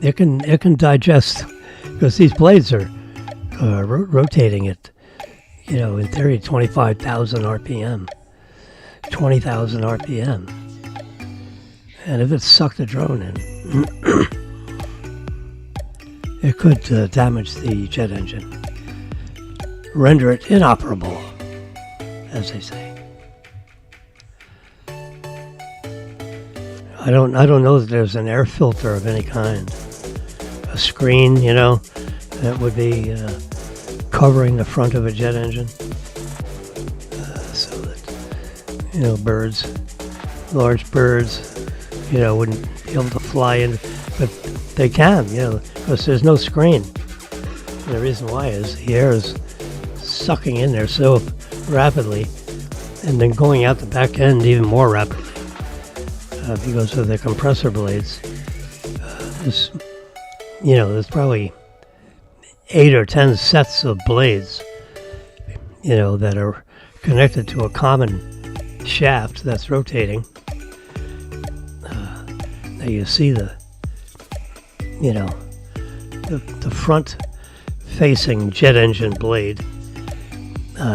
It can digest, because these blades are rotating at, in theory, 25,000 RPM, 20,000 RPM. And if it sucked the drone in, it could damage the jet engine, render it inoperable, as they say. I don't know that there's an air filter of any kind, a screen, that would be covering the front of a jet engine, so that birds, large birds, wouldn't be able to fly in, but they can, because there's no screen. And the reason why is the air is sucking in there so rapidly, and then going out the back end even more rapidly. Because of the compressor blades, there's probably 8 or 10 sets of blades, that are connected to a common shaft that's rotating. Now you see the front-facing jet engine blade.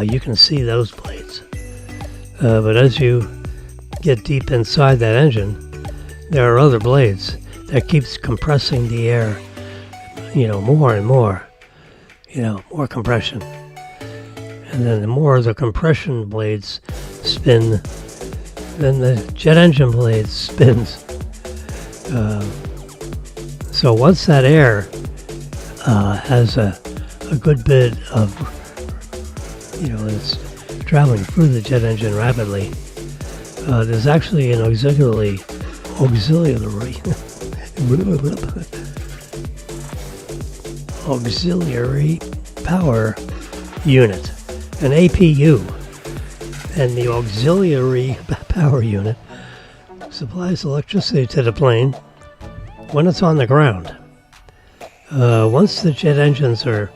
You can see those blades, but as you get deep inside that engine, there are other blades that keeps compressing the air, more and more, more compression. And then the more the compression blades spin, then the jet engine blade spins. So once that air has a good bit of, it's traveling through the jet engine rapidly, there's actually an auxiliary power unit, an APU, and the auxiliary power unit supplies electricity to the plane when it's on the ground. Once the jet engines are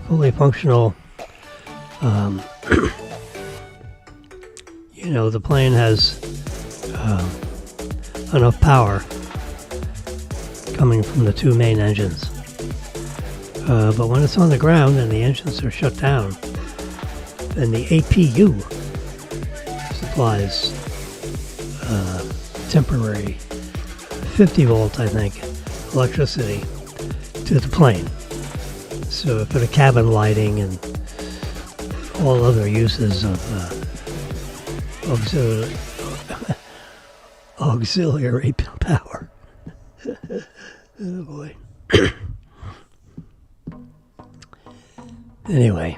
fully functional, the plane has enough power coming from the two main engines. But when it's on the ground and the engines are shut down, then the APU supplies temporary 50 volt, I think, electricity to the plane. So for the cabin lighting and all other uses of auxiliary power. Oh boy. Anyway.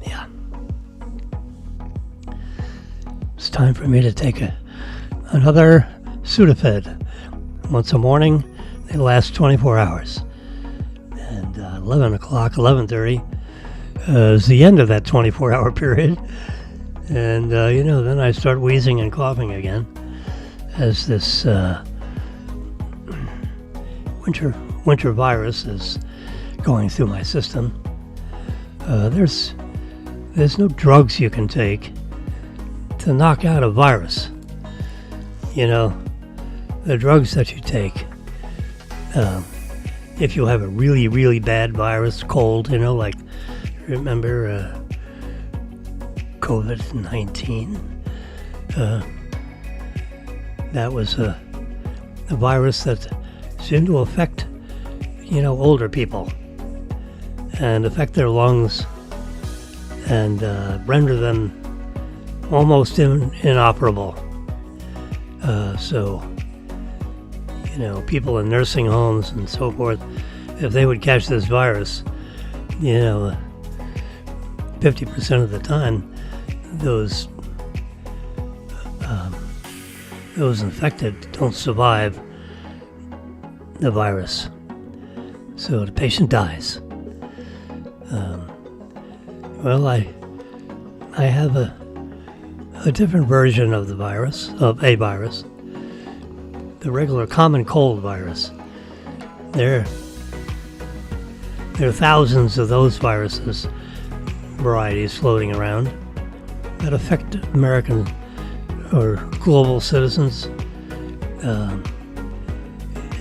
Yeah. It's time for me to take another Sudafed. Once a morning. They last 24 hours. And 11 o'clock, 11:30 is the end of that 24-hour period. And, then I start wheezing and coughing again as this winter virus is going through my system. There's no drugs you can take to knock out a virus. The drugs that you take, if you have a really, really bad virus, cold, like, remember COVID-19? That was a virus that seemed to affect, older people and affect their lungs and render them almost inoperable. So, people in nursing homes and so forth, if they would catch this virus, 50% of the time, those infected don't survive the virus. So the patient dies. Well, I have a different version of the virus, of a virus, the regular common cold virus. There are thousands of those viruses, varieties floating around that affect American or global citizens.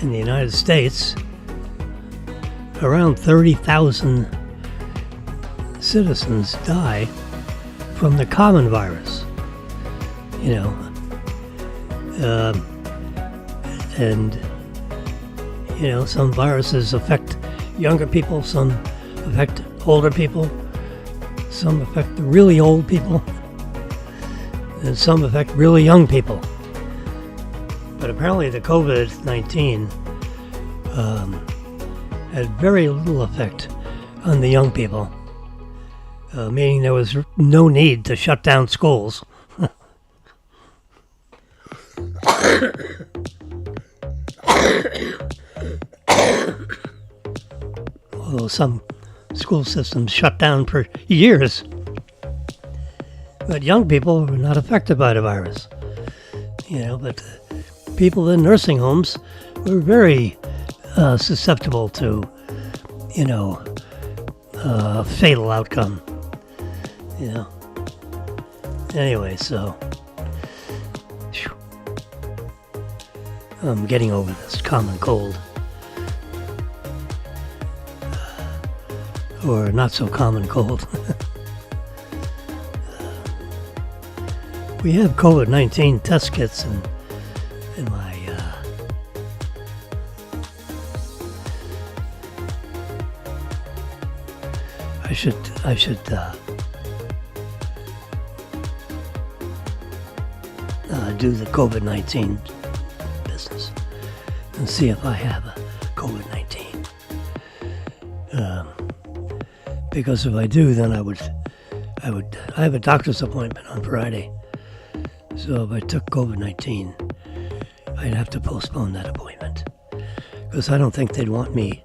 In the United States, around 30,000 citizens die from the common virus. And some viruses affect younger people, some affect older people, some affect really old people, and some affect really young people. But apparently the COVID-19 had very little effect on the young people, meaning there was no need to shut down schools. Although some school systems shut down for years. But young people were not affected by the virus. But people in nursing homes were very susceptible to, a fatal outcome. Anyway, so I'm getting over this common cold. Or not so common cold. We have COVID-19 test kits in my I should do the COVID-19 business and see if I have a COVID-19. Because if I do, then I have a doctor's appointment on Friday. So if I took COVID-19, I'd have to postpone that appointment. Because I don't think they'd want me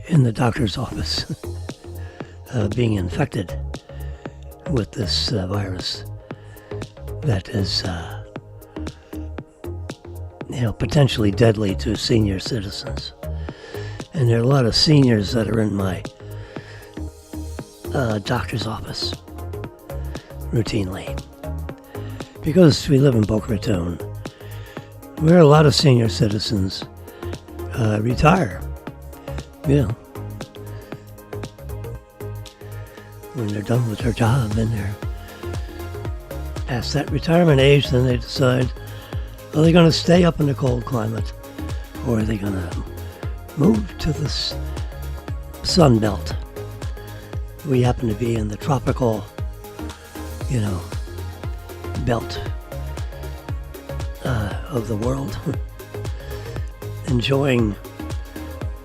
in the doctor's office being infected with this virus that is, potentially deadly to senior citizens. And there are a lot of seniors that are in my doctor's office routinely. Because we live in Boca Raton, where a lot of senior citizens retire. When they're done with their job and they're past that retirement age, then they decide, are they going to stay up in the cold climate, or are they going to move to this sun belt? We happen to be in the tropical, belt of the world, enjoying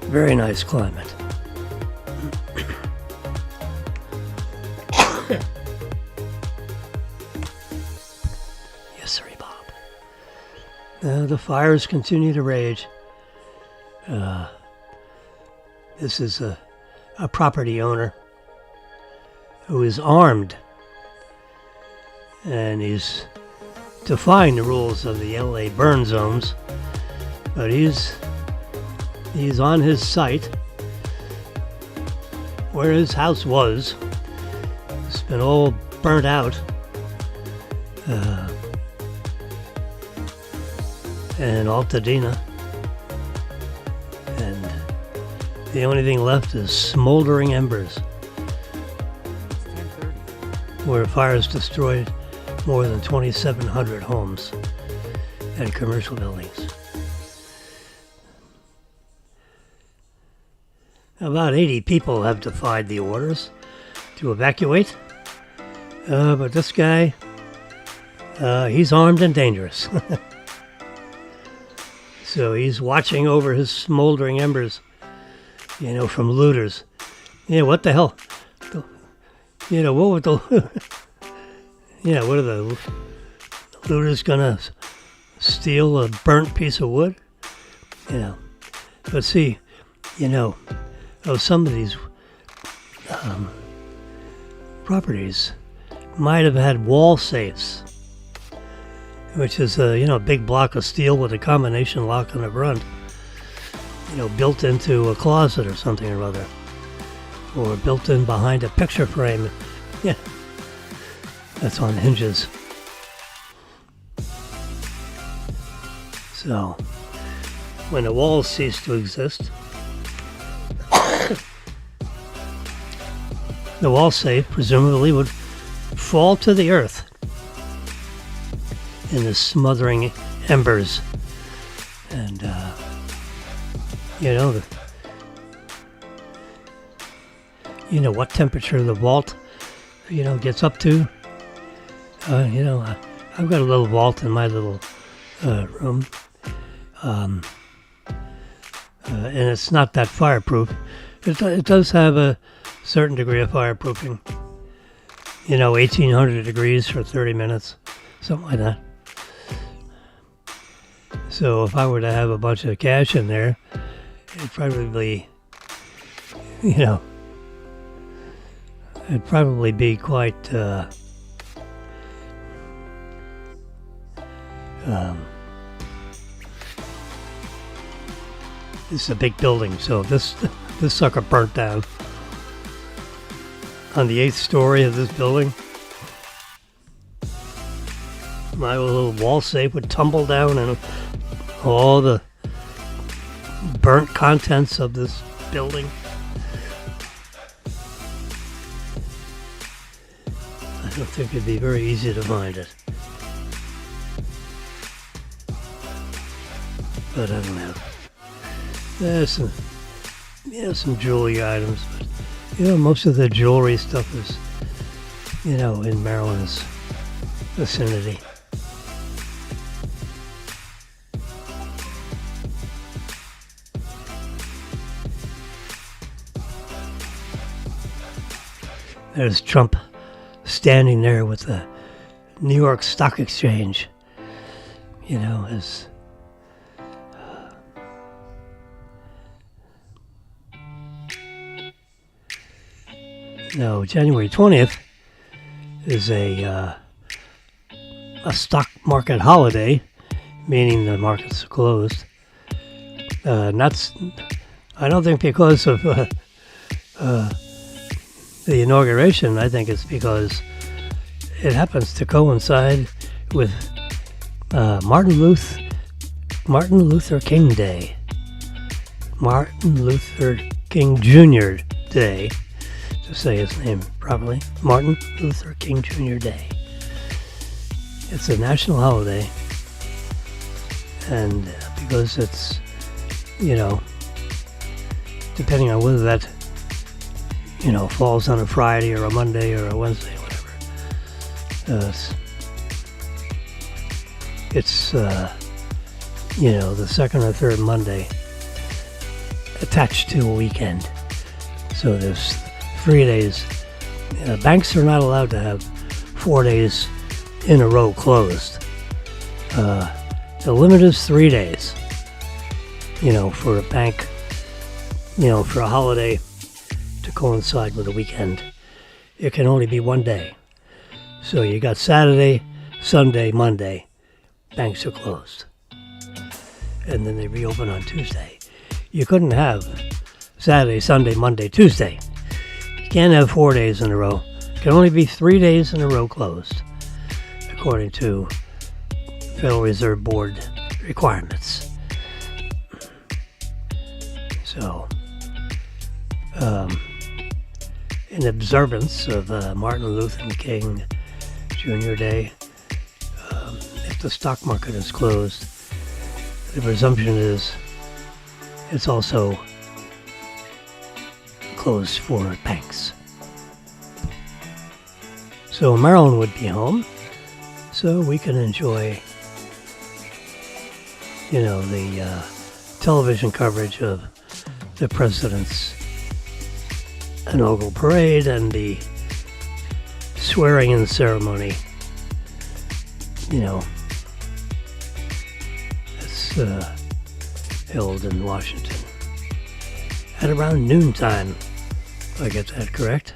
very nice climate. Yes, sir, Bob. The fires continue to rage. This is a property owner who is armed, and he's defying the rules of the LA burn zones, but he's on his site where his house was. It's been all burnt out, in Altadena, and the only thing left is smoldering embers, where fires destroyed more than 2,700 homes and commercial buildings. About 80 people have defied the orders to evacuate, but this guy, he's armed and dangerous. So he's watching over his smoldering embers, from looters. What the hell? What would the... what are the looters gonna steal a burnt piece of wood? But see, some of these properties might have had wall safes, which is a big block of steel with a combination lock on the front, built into a closet or something or other, or built in behind a picture frame. Yeah, that's on hinges. So, when the walls cease to exist, the wall safe presumably would fall to the earth in the smothering embers. And, what temperature the vault, gets up to. I've got a little vault in my little room. And it's not that fireproof. It does have a certain degree of fireproofing. 1800 degrees for 30 minutes, something like that. So if I were to have a bunch of cash in there, it'd probably be quite this is a big building, so if this sucker burnt down on the 8th story of this building, my little wall safe would tumble down and all the burnt contents of this building. I don't think it'd be very easy to find it. But I don't know. There's some jewelry items, but most of the jewelry stuff is in Maryland's vicinity. There's Trump standing there with the New York Stock Exchange, as January 20th is a stock market holiday, meaning the markets are closed. I don't think because of the inauguration. I think it's because it happens to coincide with Martin Luther King Day. Martin Luther King Jr. Day, to say his name properly. Martin Luther King Jr. Day. It's a national holiday, and because it's, depending on whether that, falls on a Friday or a Monday or a Wednesday, whatever. It's the second or third Monday attached to a weekend. So there's 3 days. Banks are not allowed to have 4 days in a row closed. The limit is 3 days. For a bank, for a holiday to coincide with a weekend, it can only be 1 day. So you got Saturday, Sunday, Monday, banks are closed. And then they reopen on Tuesday. You couldn't have Saturday, Sunday, Monday, Tuesday. You can't have 4 days in a row. It can only be 3 days in a row closed, according to Federal Reserve Board requirements. So, in observance of Martin Luther King Jr. Day, if the stock market is closed, the presumption is it's also closed for banks. So Maryland would be home, so we can enjoy, the television coverage of the president's inaugural parade and the swearing-in ceremony. It's held in Washington at around noontime, if I get that correct.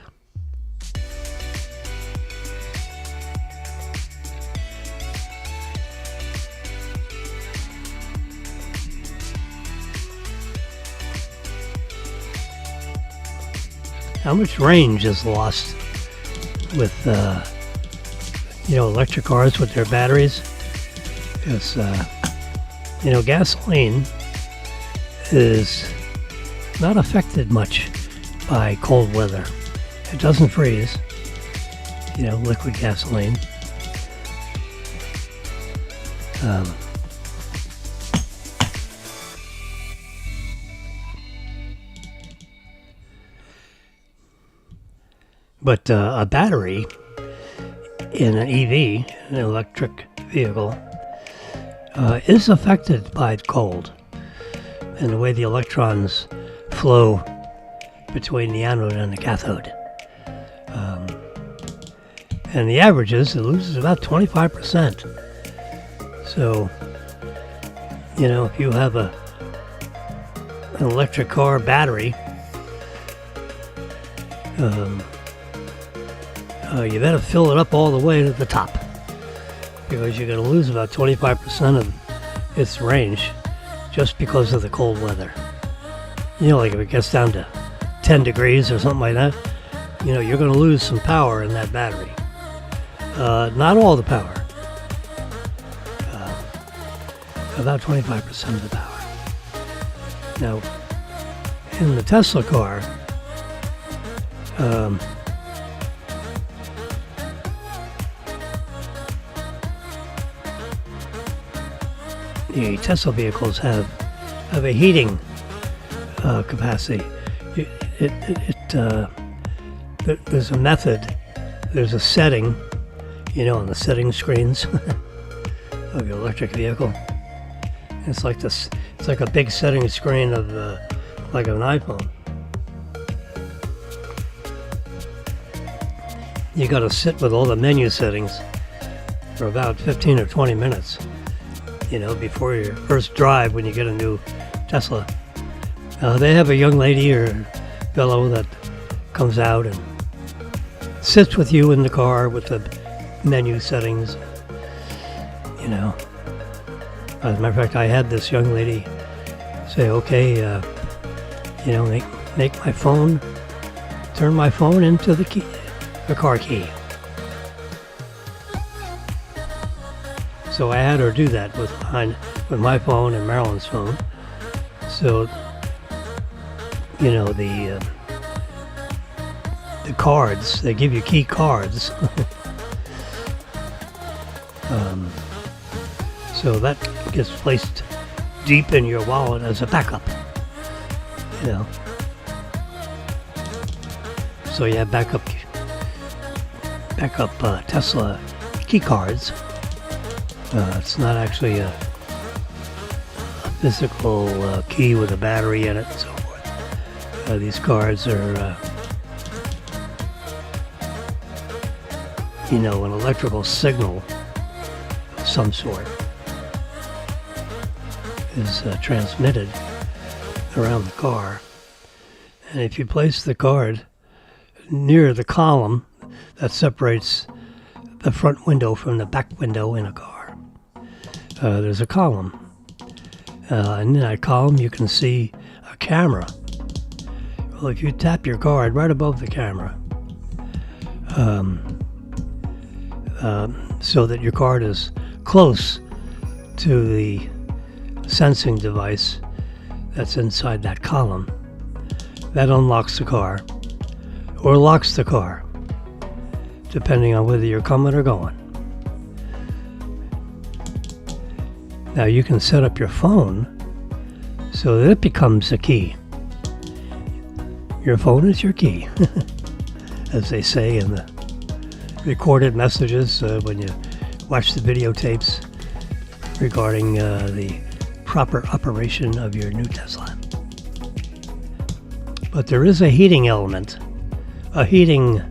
how much range is lost with electric cars with their batteries. Because gasoline is not affected much by cold weather. It doesn't freeze, liquid gasoline. But a battery in an EV, an electric vehicle, is affected by cold and the way the electrons flow between the anode and the cathode. And the average is it loses about 25%. So, if you have an electric car battery, you better fill it up all the way to the top, because you're going to lose about 25% of its range just because of the cold weather. Like if it gets down to 10 degrees or something like that, you're going to lose some power in that battery. Not all the power. About 25% of the power. Now, in the Tesla car, the Tesla vehicles have a heating capacity. There's a method. There's a setting, on the setting screens of your electric vehicle. It's like this. It's like a big setting screen of like an iPhone. You got to sit with all the menu settings for about 15 or 20 minutes. Before your first drive when you get a new Tesla. They have a young lady or fellow that comes out and sits with you in the car with the menu settings. As a matter of fact, I had this young lady say, okay, make my phone, turn my phone into the car key. So I had her do that with my phone and Marilyn's phone. So, the cards, they give you key cards. So that gets placed deep in your wallet as a backup. So you have backup Tesla key cards. It's not actually a physical key with a battery in it and so forth. These cards are, an electrical signal of some sort is transmitted around the car. And if you place the card near the column that separates the front window from the back window in a car, there's a column. And in that column you can see a camera. Well, if you tap your card right above the camera, so that your card is close to the sensing device that's inside that column, that unlocks the car or locks the car, depending on whether you're coming or going. Now you can set up your phone so that it becomes a key. Your phone is your key, as they say in the recorded messages when you watch the videotapes regarding the proper operation of your new Tesla. But there is a heating element, a heating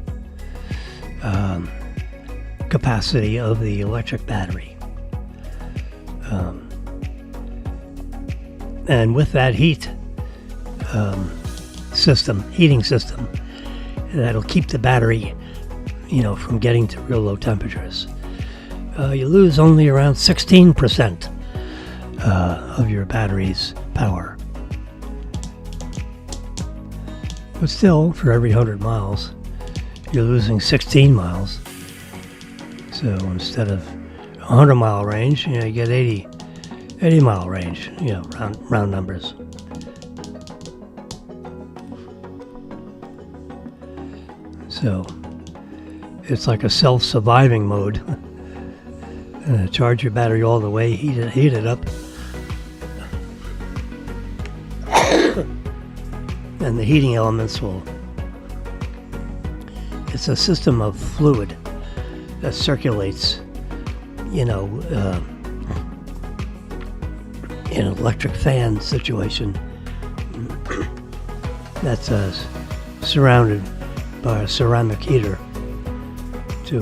capacity of the electric battery. And with that heating system, that'll keep the battery, from getting to real low temperatures. You lose only around 16% of your battery's power. But still, for every 100 miles, you're losing 16 miles. So instead of 100-mile range, you get 80-mile range, round numbers. So it's like a self-surviving mode. Charge your battery all the way, heat it up. And the heating elements it's a system of fluid that circulates, in an electric fan situation that's surrounded by a ceramic heater to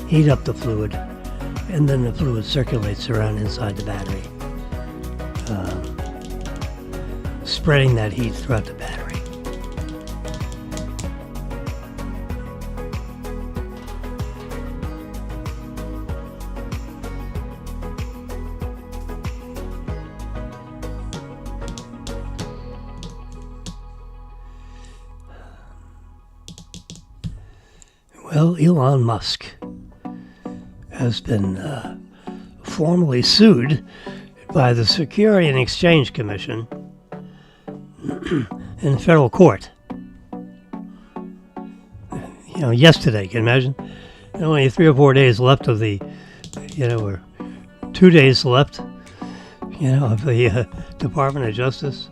heat up the fluid, and then the fluid circulates around inside the battery, spreading that heat throughout the battery. Well, Elon Musk has been formally sued by the Securities and Exchange Commission in federal court. Yesterday, can you imagine? Only 3 or 4 days left of the, or 2 days left, of the Department of Justice.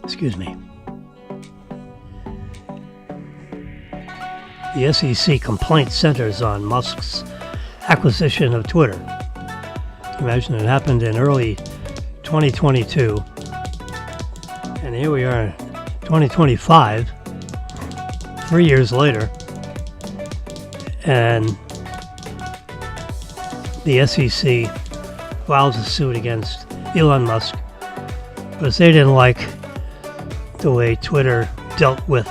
Excuse me. The SEC complaint centers on Musk's acquisition of Twitter. Imagine it happened in early 2022, and here we are in 2025, 3 years later, and the SEC files a suit against Elon Musk because they didn't like the way Twitter dealt with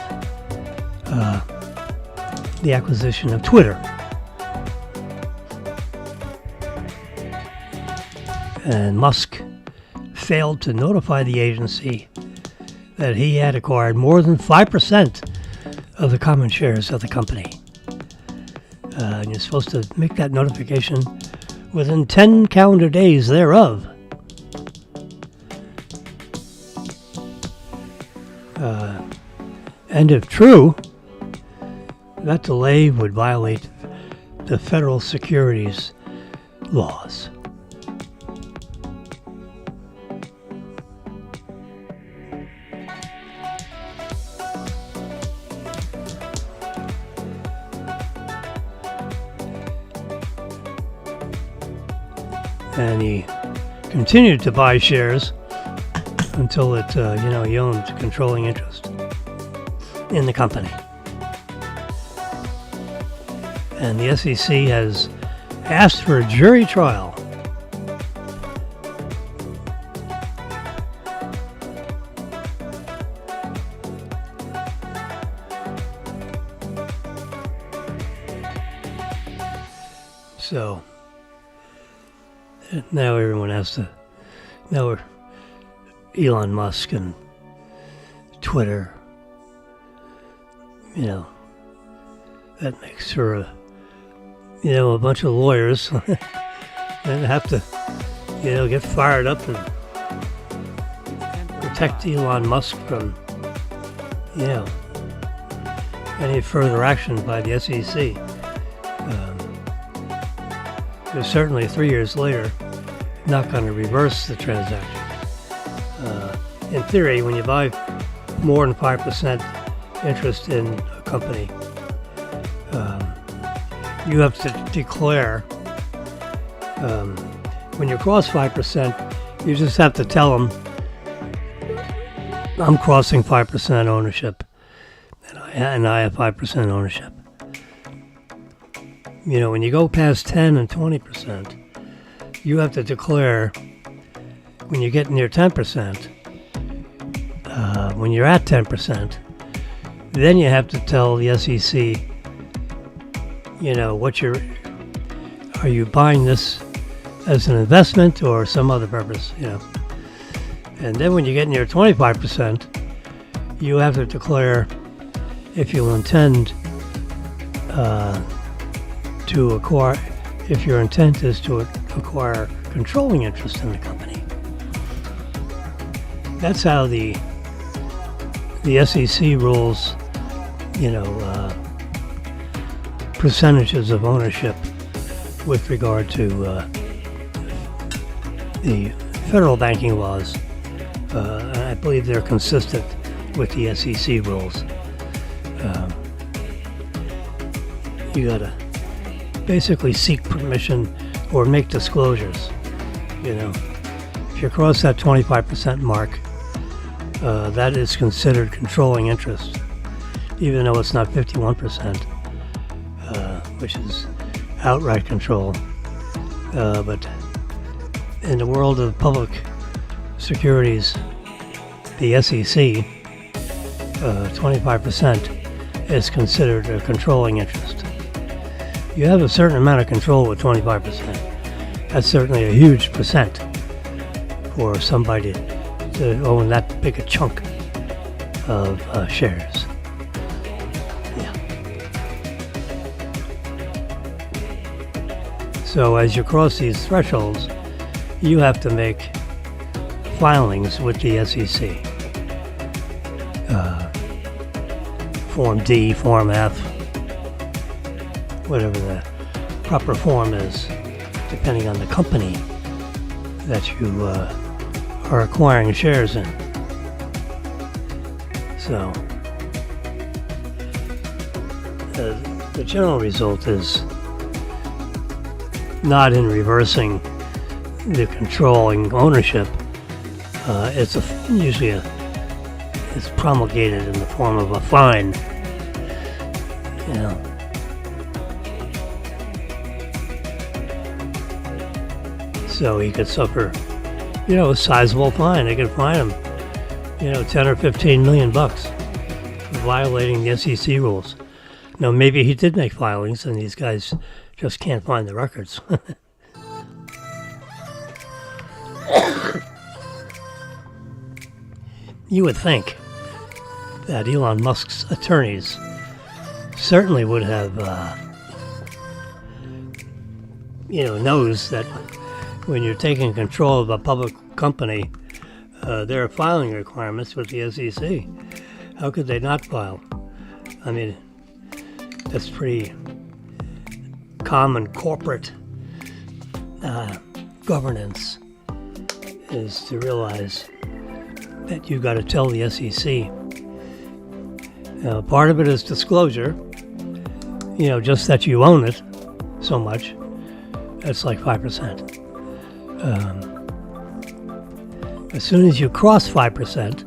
the acquisition of Twitter. And Musk failed to notify the agency that he had acquired more than 5% of the common shares of the company. And you're supposed to make that notification within 10 calendar days thereof. And if true, that delay would violate the federal securities laws. And he continued to buy shares until it, he owned controlling interest in the company. And the SEC has asked for a jury trial. So now everyone has to know Elon Musk and Twitter. That makes her a bunch of lawyers and have to, get fired up and protect Elon Musk from, any further action by the SEC. They're certainly 3 years later not going to reverse the transaction. In theory, when you buy more than 5% interest in a company, you have to declare, when you cross 5%, you just have to tell them, I'm crossing 5% ownership, and I have 5% ownership. When you go past 10 and 20%, you have to declare when you get near 10%, when you're at 10%, then you have to tell the SEC, are you buying this as an investment or some other purpose, And then when you get near 25%, you have to declare if you intend to acquire, if your intent is to acquire controlling interest in the company. That's how the SEC rules, percentages of ownership with regard to the federal banking laws. I believe they're consistent with the SEC rules. You gotta basically seek permission or make disclosures. If you cross that 25% mark, that is considered controlling interest, even though it's not 51%, which is outright control. But in the world of public securities, the SEC, 25% is considered a controlling interest. You have a certain amount of control with 25%. That's certainly a huge percent for somebody to own that big a chunk of shares. Yeah. So as you cross these thresholds, you have to make filings with the SEC. Form D, Form F, whatever the proper form is, depending on the company that you are acquiring shares in. So, the general result is not in reversing the controlling ownership. It's it's promulgated in the form of a fine. So he could suffer, a sizable fine. They could fine him, 10 or 15 million bucks for violating the SEC rules. Now, maybe he did make filings and these guys just can't find the records. You would think that Elon Musk's attorneys certainly would have, knows that when you're taking control of a public company, there are filing requirements with the SEC. How could they not file? I mean, that's pretty common corporate governance, is to realize that you've got to tell the SEC. Part of it is disclosure, just that you own it so much. That's like 5%. As soon as you cross 5%,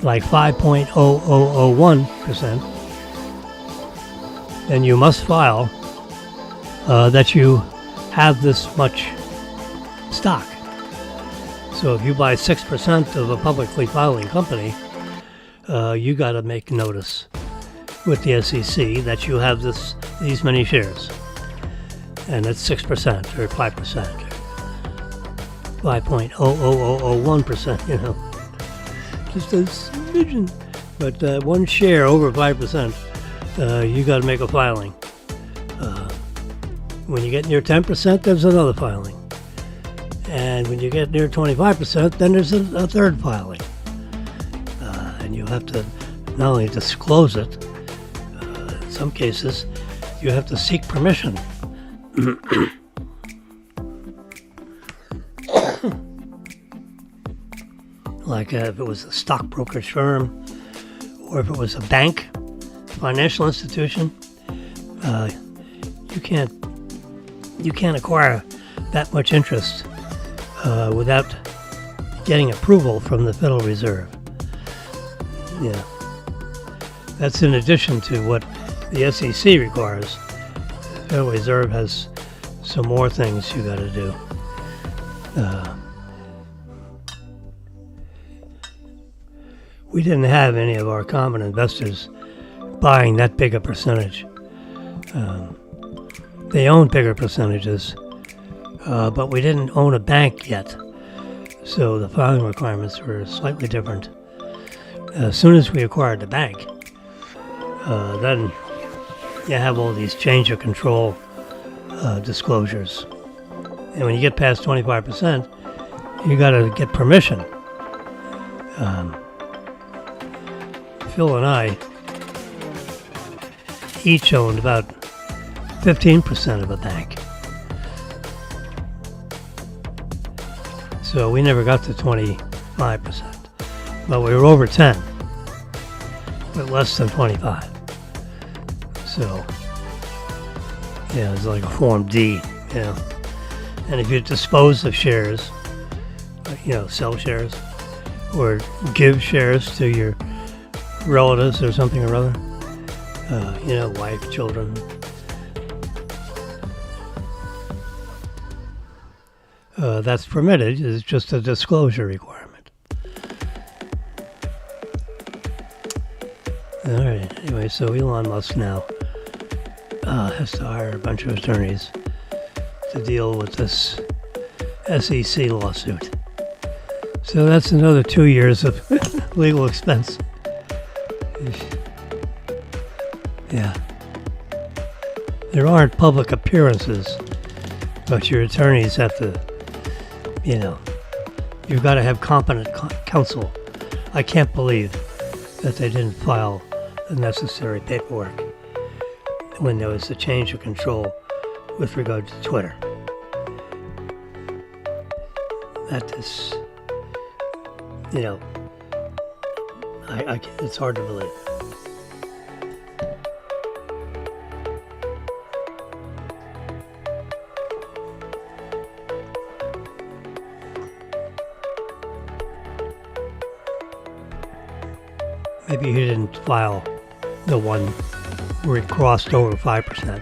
like 5.0001%, then you must file that you have this much stock. So if you buy 6% of a publicly filing company, you got to make notice with the SEC that you have these many shares, and it's 6% or 5%, 5.00001%. Just a smidgen, but one share over 5%, you got to make a filing. When you get near 10%, there's another filing. And when you get near 25%, then there's a third filing. And you have to not only disclose it, in some cases, you have to seek permission. Like if it was a stockbrokerage firm, or if it was a bank, financial institution, you can't acquire that much interest without getting approval from the Federal Reserve. Yeah, that's in addition to what the SEC requires. The Federal Reserve has some more things you got to do. We didn't have any of our common investors buying that big a percentage. They own bigger percentages but we didn't own a bank yet. So the filing requirements were slightly different. As soon as we acquired the bank, then you have all these change of control disclosures. And when you get past 25%, you got to get permission. Phil and I each owned about 15% of a bank. So we never got to 25%. But we were over 10, but less than 25. So, yeah, it's like a Form D, you know. And if you dispose of shares, you know, sell shares, or give shares to your relatives or something or other, you know, wife, children, that's permitted. It's just a disclosure requirement. All right. Anyway, so Elon Musk now has to hire a bunch of attorneys to deal with this SEC lawsuit. So that's another 2 years of legal expense. Yeah. There aren't public appearances, but your attorneys have to, you know, you've got to have competent counsel. I can't believe that they didn't file the necessary paperwork when there was a change of control with regard to Twitter. That is, you know, it's hard to believe. Maybe he didn't file the one where it crossed over 5%.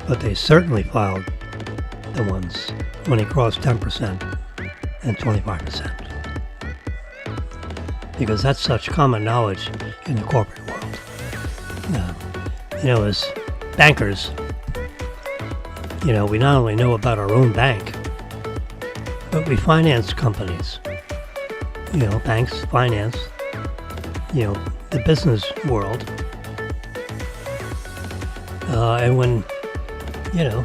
But they certainly filed the ones when he crossed 10% and 25%. Because that's such common knowledge in the corporate world. You know, as bankers, you know, we not only know about our own bank, but we finance companies. You know, banks finance, you know, the business world. And when, you know,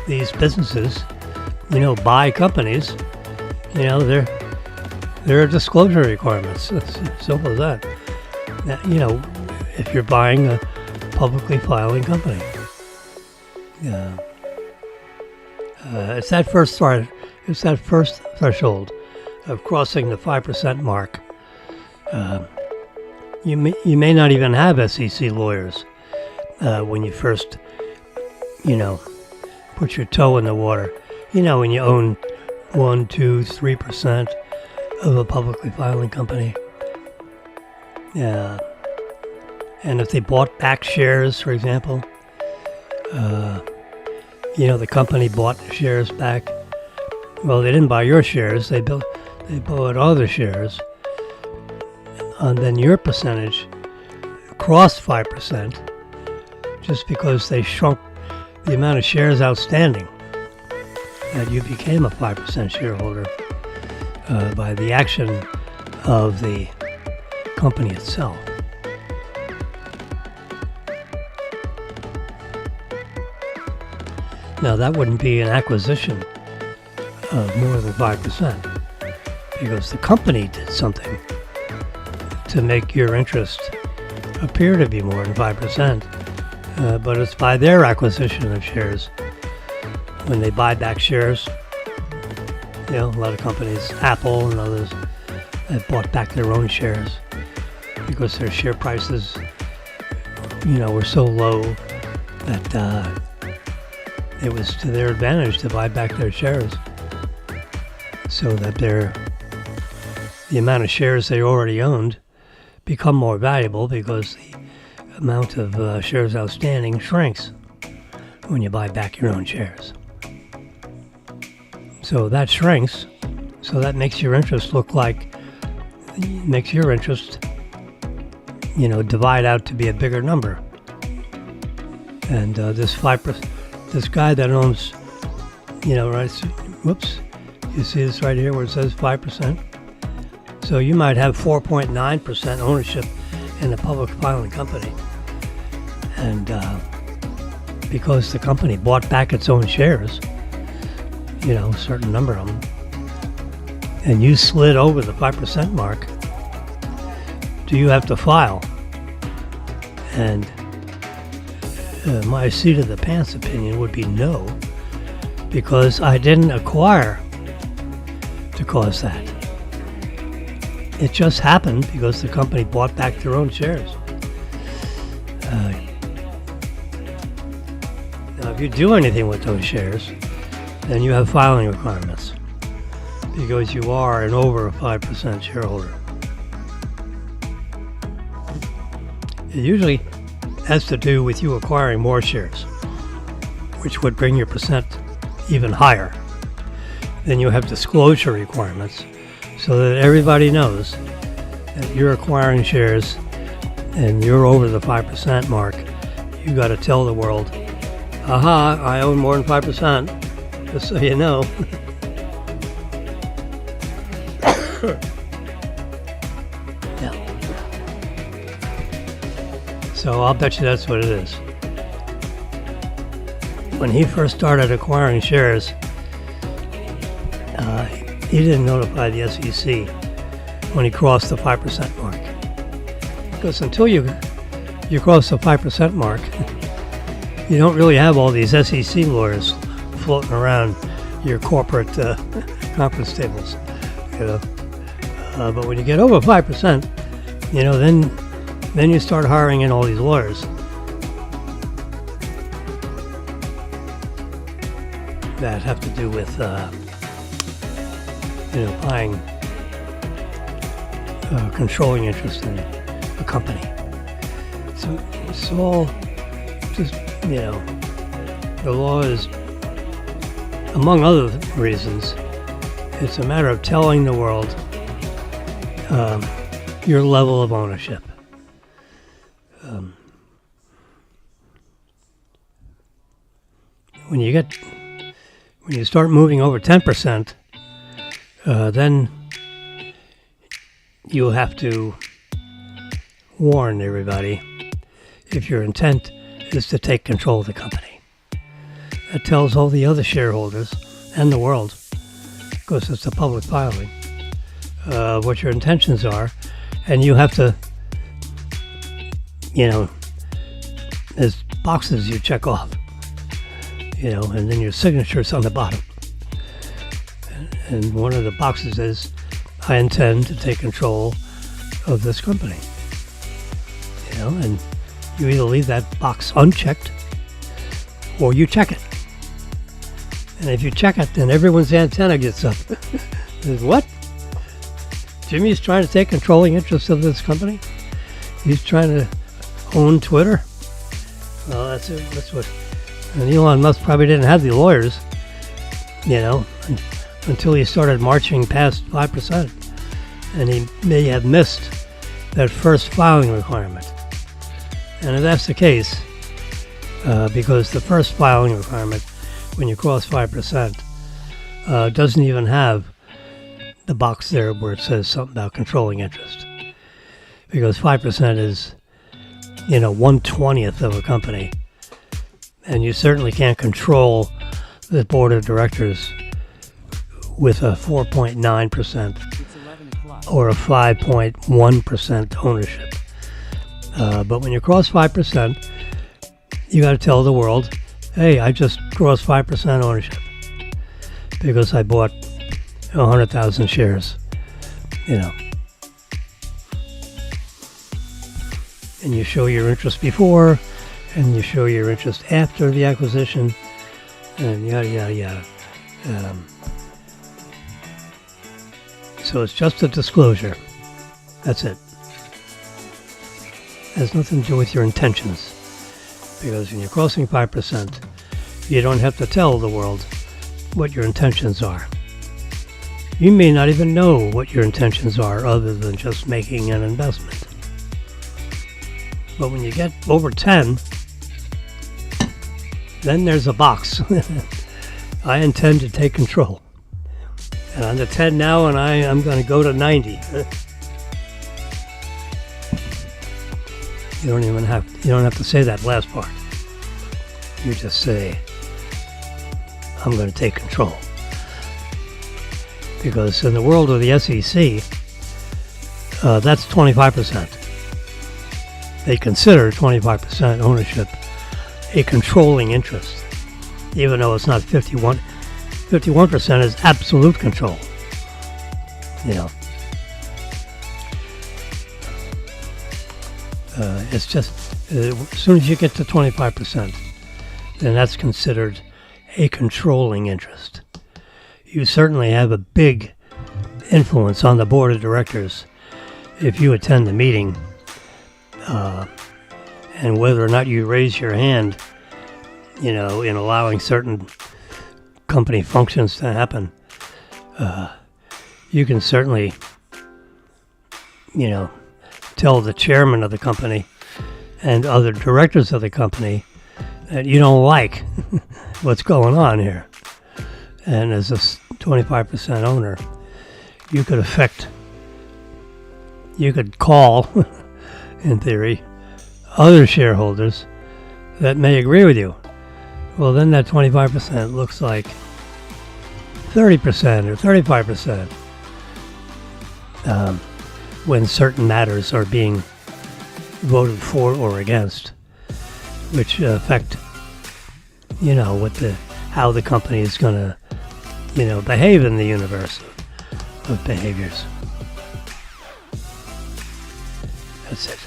these businesses, you know, buy companies, you know, there are disclosure requirements. It's as simple as that. You know, if you're buying a publicly filing company. It's that first threshold of crossing the 5% mark. You may not even have SEC lawyers when you first, you know, put your toe in the water. You know, when you own 1, 2, 3% of a publicly filing company. And if they bought back shares, for example, you know, the company bought shares back. Well, they didn't buy your shares. They bought other shares. And then your percentage crossed 5% just because they shrunk the amount of shares outstanding. That you became a 5% shareholder by the action of the company itself. Now, that wouldn't be an acquisition of more than 5% because the company did something to make your interest appear to be more than 5%, but it's by their acquisition of shares. When they buy back shares, you know, a lot of companies, Apple and others, have bought back their own shares because their share prices, you know, were so low that it was to their advantage to buy back their shares so that the amount of shares they already owned become more valuable because the amount of shares outstanding shrinks when you buy back your own shares. So that shrinks, so that makes your interest you know, divide out to be a bigger number. And this 5%, this guy that owns, right, whoops, you see this right here where it says 5%? So you might have 4.9% ownership in a public filing company. And because the company bought back its own shares, a certain number of them, and you slid over the 5% mark, do you have to file? And my seat of the pants opinion would be no, because I didn't acquire to cause that. It just happened because the company bought back their own shares. Now, if you do anything with those shares, then you have filing requirements because you are an over 5% shareholder. It usually has to do with you acquiring more shares, which would bring your percent even higher. Then you have disclosure requirements so that everybody knows that you're acquiring shares and you're over the 5% mark. You got to tell the world, aha, I own more than 5%, just so you know. Yeah. So I'll bet you that's what it is. When he first started acquiring shares, he didn't notify the SEC when he crossed the 5% mark. Because until you cross the 5% mark, you don't really have all these SEC lawyers floating around your corporate conference tables. But when you get over 5%, then you start hiring in all these lawyers that have to do with buying controlling interest in a company. So it's all just, the law is, among other reasons, it's a matter of telling the world your level of ownership. When you start moving over 10%, then you'll have to warn everybody if your intent is to take control of the company. That tells all the other shareholders and the world, because it's a public filing, what your intentions are, and you have to, there's boxes you check off, and then your signature's on the bottom. And one of the boxes is, I intend to take control of this company. And you either leave that box unchecked or you check it. And if you check it, then everyone's antenna gets up. Says, what? Jimmy's trying to take controlling interest of this company? He's trying to own Twitter? Well, that's it. That's what. And Elon Musk probably didn't have the lawyers, until he started marching past 5%. And he may have missed that first filing requirement. And if that's the case, because the first filing requirement, when you cross 5%, doesn't even have the box there where it says something about controlling interest. Because 5% is, 1/20th of a company. And you certainly can't control the board of directors with a 4.9% or a 5.1% ownership. But when you cross 5%, you got to tell the world, hey, I just crossed 5% ownership because I bought 100,000 shares, And you show your interest before, and you show your interest after the acquisition, and yada, yada, yada. So it's just a disclosure. That's it. It has nothing to do with your intentions. Because when you're crossing 5%, you don't have to tell the world what your intentions are. You may not even know what your intentions are other than just making an investment. But when you get over 10, Then there's a box. I intend to take control. And I'm at 10 now, and I'm going to go to 90. You don't have to say that last part. You just say, I'm going to take control. Because in the world of the SEC, that's 25%. They consider 25% ownership a controlling interest, even though it's not 51. 51% is absolute control. It's just as soon as you get to 25%, then that's considered a controlling interest. You certainly have a big influence on the board of directors if you attend the meeting, and whether or not you raise your hand, in allowing certain company functions to happen. You can certainly, tell the chairman of the company and other directors of the company that you don't like what's going on here. And as a 25% owner, you could call, in theory, other shareholders that may agree with you. Well, then that 25% looks like 30% or 35% when certain matters are being voted for or against, which affect, how the company is going to, behave in the universe of behaviors. That's it.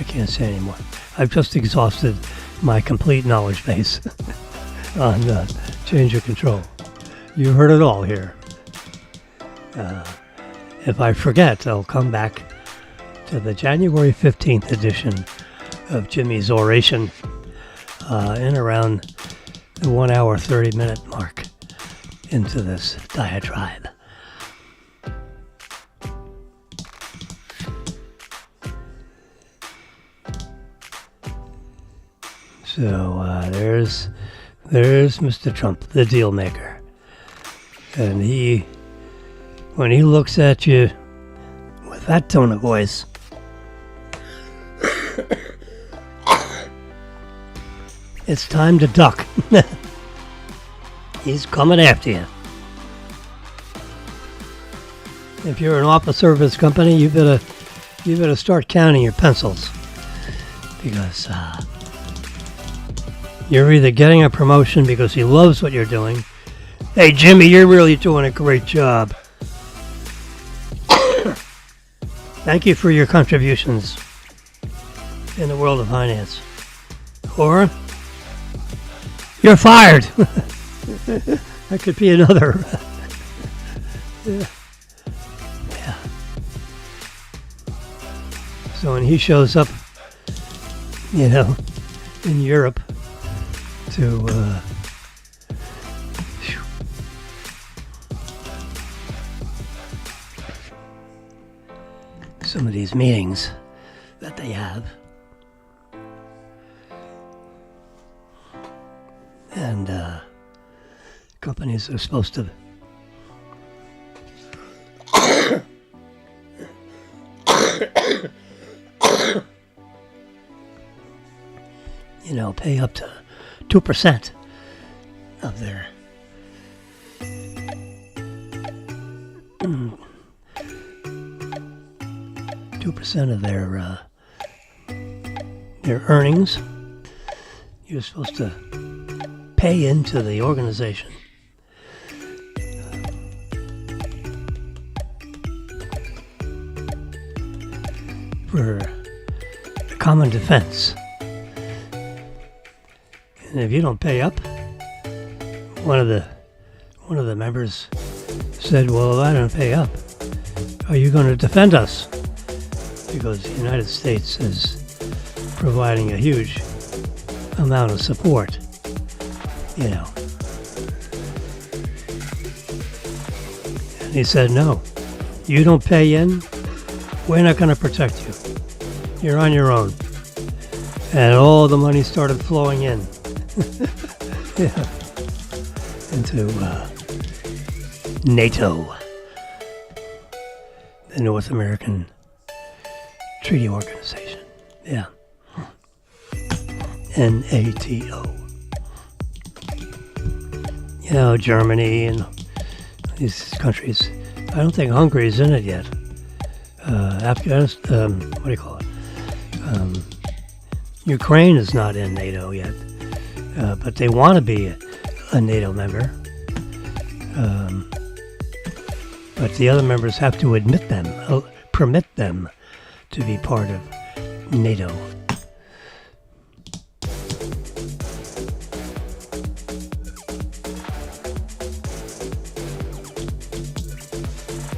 I can't say anymore. I've just exhausted my complete knowledge base on change of control. You heard it all here. If I forget, I'll come back to the January 15th edition of Jimmy's Oration in around the 1 hour 30 minute mark into this diatribe. So there's Mr. Trump, the deal maker, and when he looks at you with that tone of voice, it's time to duck. He's coming after you. If you're an officer of his company, you better start counting your pencils, because you're either getting a promotion because he loves what you're doing. Hey, Jimmy, you're really doing a great job. Thank you for your contributions in the world of finance. Or you're fired. That could be another. Yeah. So when he shows up, in Europe to some of these meetings that they have, and companies are supposed to pay up to 2% of their 2% of their earnings. You're supposed to pay into the organization. For the common defense. And if you don't pay up, one of the members said, well, if I don't pay up, are you going to defend us? Because the United States is providing a huge amount of support, And he said, no, you don't pay in, we're not going to protect you. You're on your own. And all the money started flowing in. Yeah, into NATO, the North American Treaty Organization. Yeah. NATO. You know, Germany and these countries. I don't think Hungary's in it yet. Afghanistan, what do you call it? Ukraine is not in NATO yet, but they want to be a NATO member. But the other members have to permit them to be part of NATO.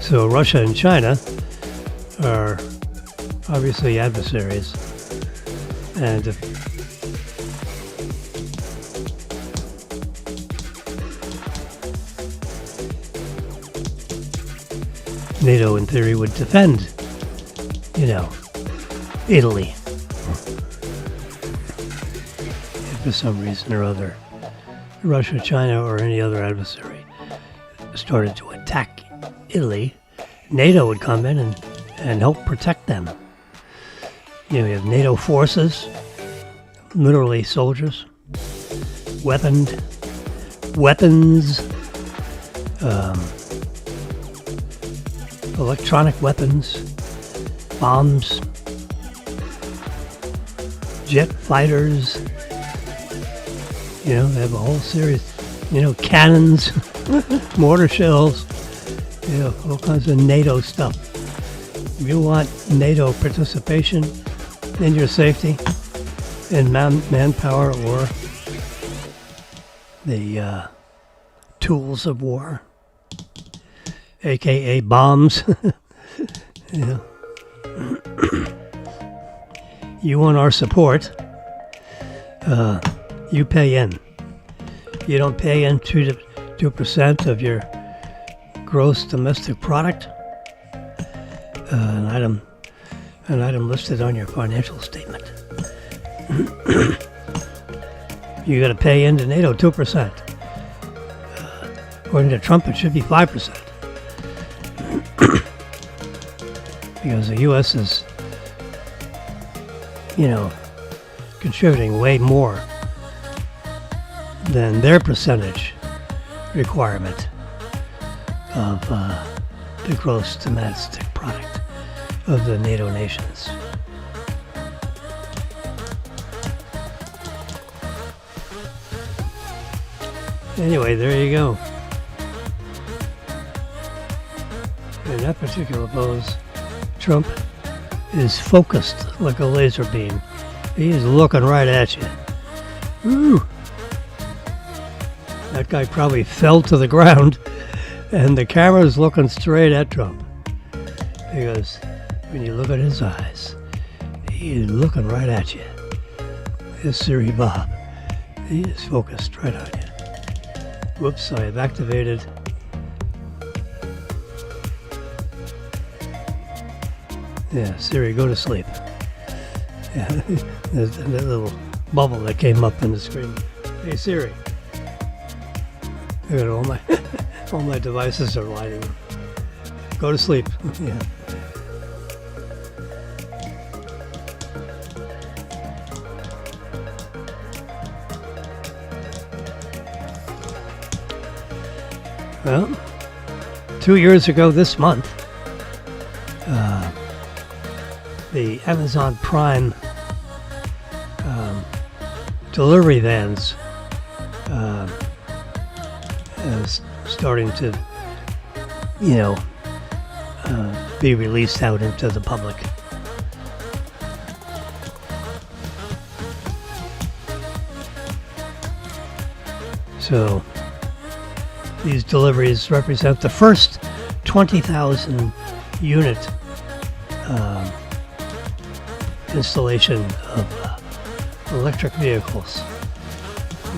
So Russia and China are obviously adversaries, and if NATO in theory would defend, Italy, if for some reason or other Russia, China, or any other adversary started to attack Italy, NATO would come in and help protect them. You have NATO forces, literally soldiers, weapons, electronic weapons, bombs, jet fighters. They have a whole series, cannons, mortar shells, all kinds of NATO stuff. If you want NATO participation in your safety, in manpower or the tools of war, aka bombs, you want our support, you pay in. You don't pay in 2% of your gross domestic product, an item listed on your financial statement. You got to pay into NATO 2%. According to Trump, it should be 5%. Because the U.S. is, contributing way more than their percentage requirement of the gross domestic product of the NATO nations. Anyway, there you go. In that particular pose, Trump is focused like a laser beam. He is looking right at you. Ooh. That guy probably fell to the ground, and the camera's looking straight at Trump. Because when you look at his eyes, he's looking right at you. Yes, Siri Bob. He is focused right on you. Whoops, I have activated. Yeah, Siri, go to sleep. Yeah, there's that little bubble that came up on the screen. Hey, Siri. Look at all my devices are lighting up. Go to sleep. Yeah. Well, 2 years ago this month, the Amazon Prime delivery vans is starting to, be released out into the public. So these deliveries represent the first 20,000 unit installation of electric vehicles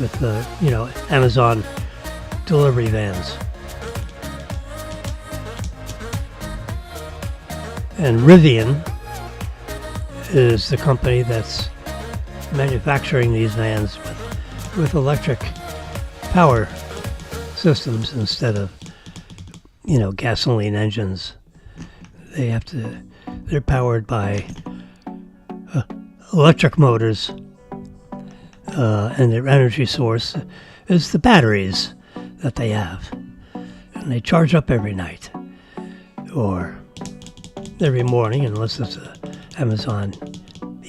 with Amazon delivery vans. And Rivian is the company that's manufacturing these vans with with electric power systems instead of, gasoline engines. They're powered by electric motors, and their energy source is the batteries that they have. And they charge up every night or every morning, unless it's Amazon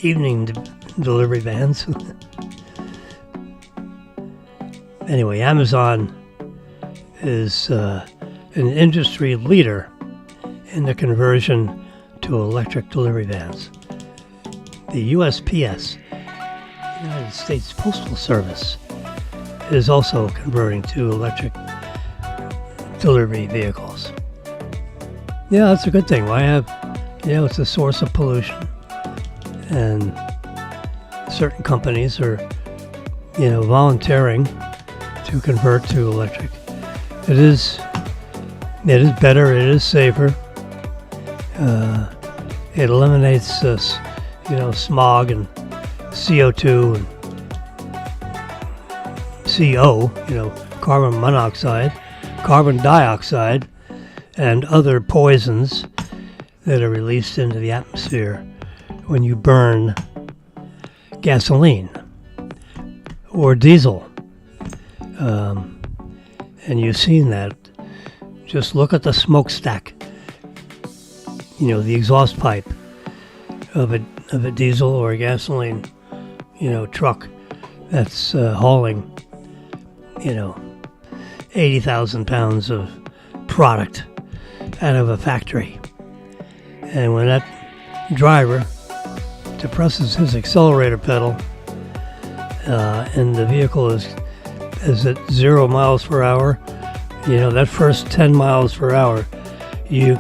evening delivery vans. Anyway, Amazon is an industry leader in the conversion to electric delivery vans. The USPS, United States Postal Service, is also converting to electric delivery vehicles. Yeah, that's a good thing. Why have, it's a source of pollution. And certain companies are, volunteering to convert to electric. It is better, it is safer. It eliminates smog and CO2 and CO, carbon monoxide, carbon dioxide, and other poisons that are released into the atmosphere when you burn gasoline or diesel. And you've seen that. Just look at the smokestack, the exhaust pipe of a diesel or a gasoline, truck that's hauling, 80,000 pounds of product out of a factory. And when that driver depresses his accelerator pedal, and the vehicle is at 0 miles per hour, that first 10 miles per hour, you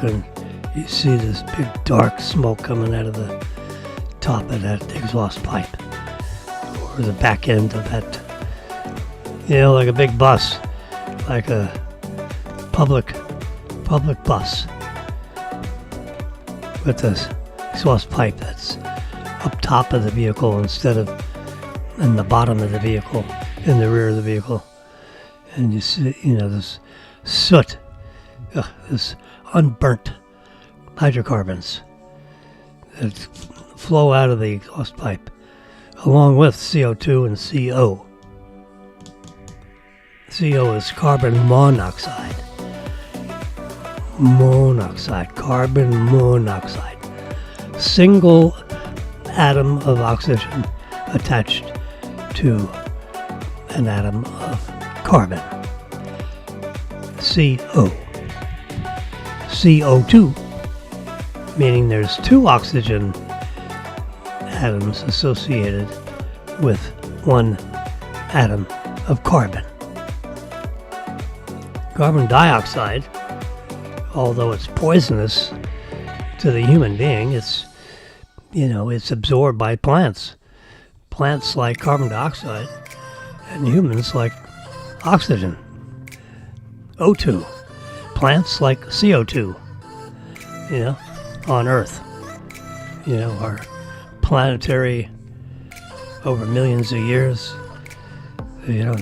see this big dark smoke coming out of the top of that exhaust pipe or the back end of that, like a big bus, like a public bus with this exhaust pipe that's up top of the vehicle instead of in the bottom of the vehicle, in the rear of the vehicle. And you see, this soot, this unburnt hydrocarbons that flow out of the exhaust pipe, along with CO2 and CO. CO is carbon monoxide. Carbon monoxide. Single atom of oxygen attached to an atom of carbon. CO. CO2, meaning there's 2 oxygen atoms associated with 1 atom of carbon. Carbon dioxide, although it's poisonous to the human being, it's absorbed by plants. Plants like carbon dioxide and humans like oxygen. O2. Plants like CO2, on Earth. Our planetary, over millions of years,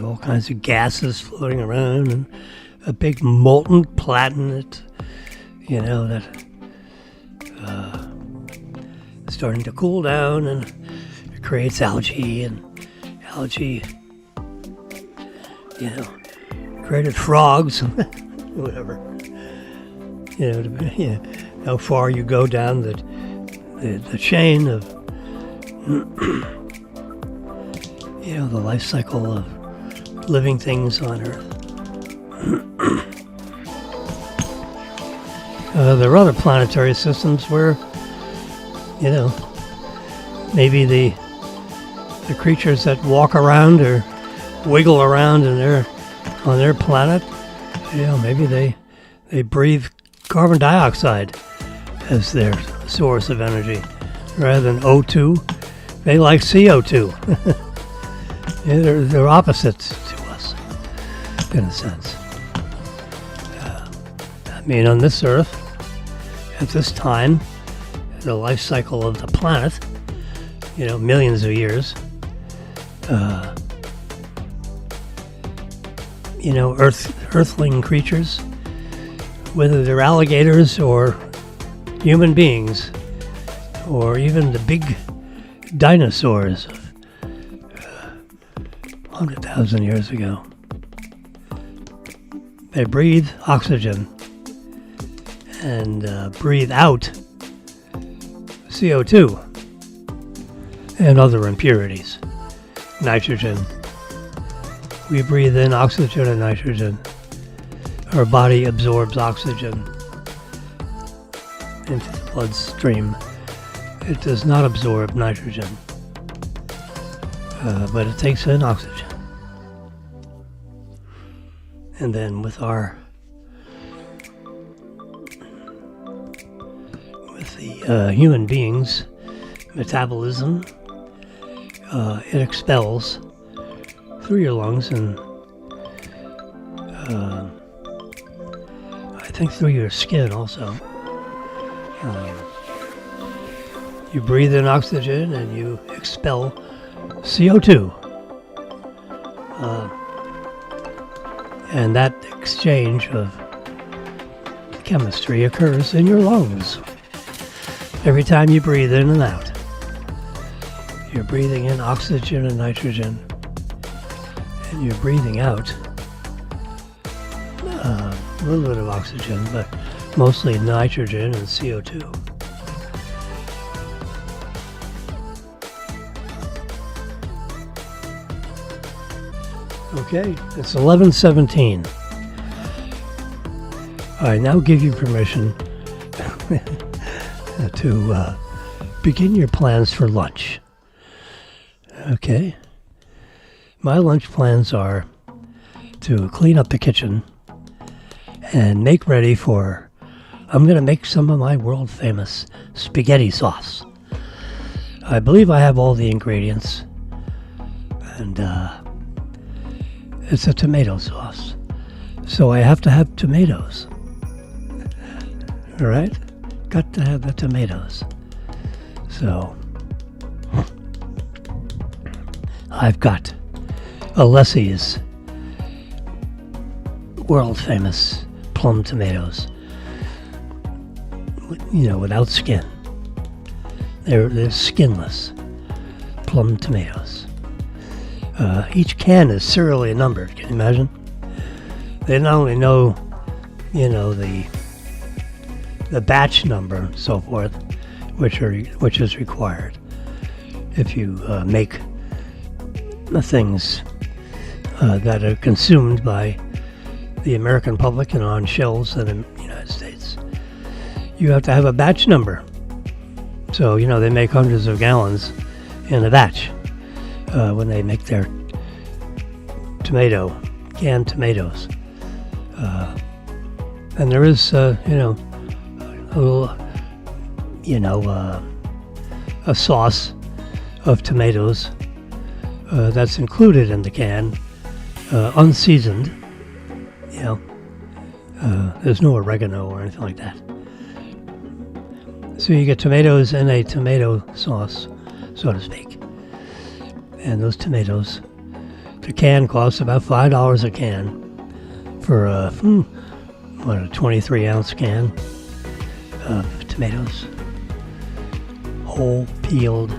all kinds of gases floating around and a big molten planet, that starting to cool down, and it creates algae, and algae, created frogs, whatever. How far you go down the chain of, the life cycle of living things on Earth. There are other planetary systems where, maybe the creatures that walk around or wiggle around on their planet, maybe they breathe carbon dioxide as their source of energy rather than O2. They like CO2. They're opposites to us, in a sense. On this Earth, at this time, the life cycle of the planet, millions of years, earthling creatures, whether they're alligators or human beings, or even the big dinosaurs of 100,000 years ago. They breathe oxygen and breathe out CO2 and other impurities, nitrogen. We breathe in oxygen and nitrogen. Our body absorbs oxygen into the bloodstream. It does not absorb nitrogen, but it takes in oxygen. And then with the human beings' metabolism, it expels through your lungs and I think through your skin also. You breathe in oxygen and you expel CO2. And that exchange of chemistry occurs in your lungs. Every time you breathe in and out, you're breathing in oxygen and nitrogen, and you're breathing out a little bit of oxygen, but mostly nitrogen and CO2. Okay, it's 11:17. I now give you permission to begin your plans for lunch. Okay. My lunch plans are to clean up the kitchen and make ready for, I'm going to make some of my world famous spaghetti sauce. I believe I have all the ingredients, and it's a tomato sauce. So I have to have tomatoes. All right? Got to have the tomatoes. So I've got Alessi's world famous plum tomatoes, without skin. They're skinless plum tomatoes. Each can is serially numbered. Can you imagine? They not only know, the batch number and so forth, which is required if you make the things that are consumed by the American public and on shelves in the United States. You have to have a batch number. So, they make hundreds of gallons in a batch when they make their canned tomatoes. And there is, a sauce of tomatoes that's included in the can, unseasoned. There's no oregano or anything like that. So you get tomatoes in a tomato sauce, so to speak. And those tomatoes, the can costs about $5 a can for a 23-ounce can of tomatoes. Whole peeled